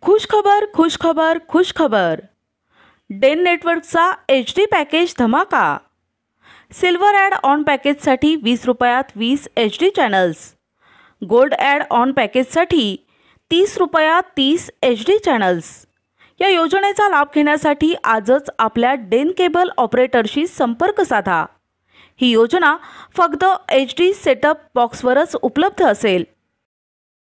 खुशखबर खुशखबर खुशखबर. डेन नेटवर्कचा HD पॅकेज धमाका. सिल्वर ॲड ऑन पॅकेजसाठी 20 रुपयात 20 HD channels. Gold add on पॅकेजसाठी 30 रुपयात 30 HD चॅनल्स. या योजनेचा लाभ घेण्यासाठी आजच आपल्या डेन केबल ऑपरेटरशी संपर्क साधा. ही योजना फक्त HD सेटअप बॉक्सवरच उपलब्ध असेल.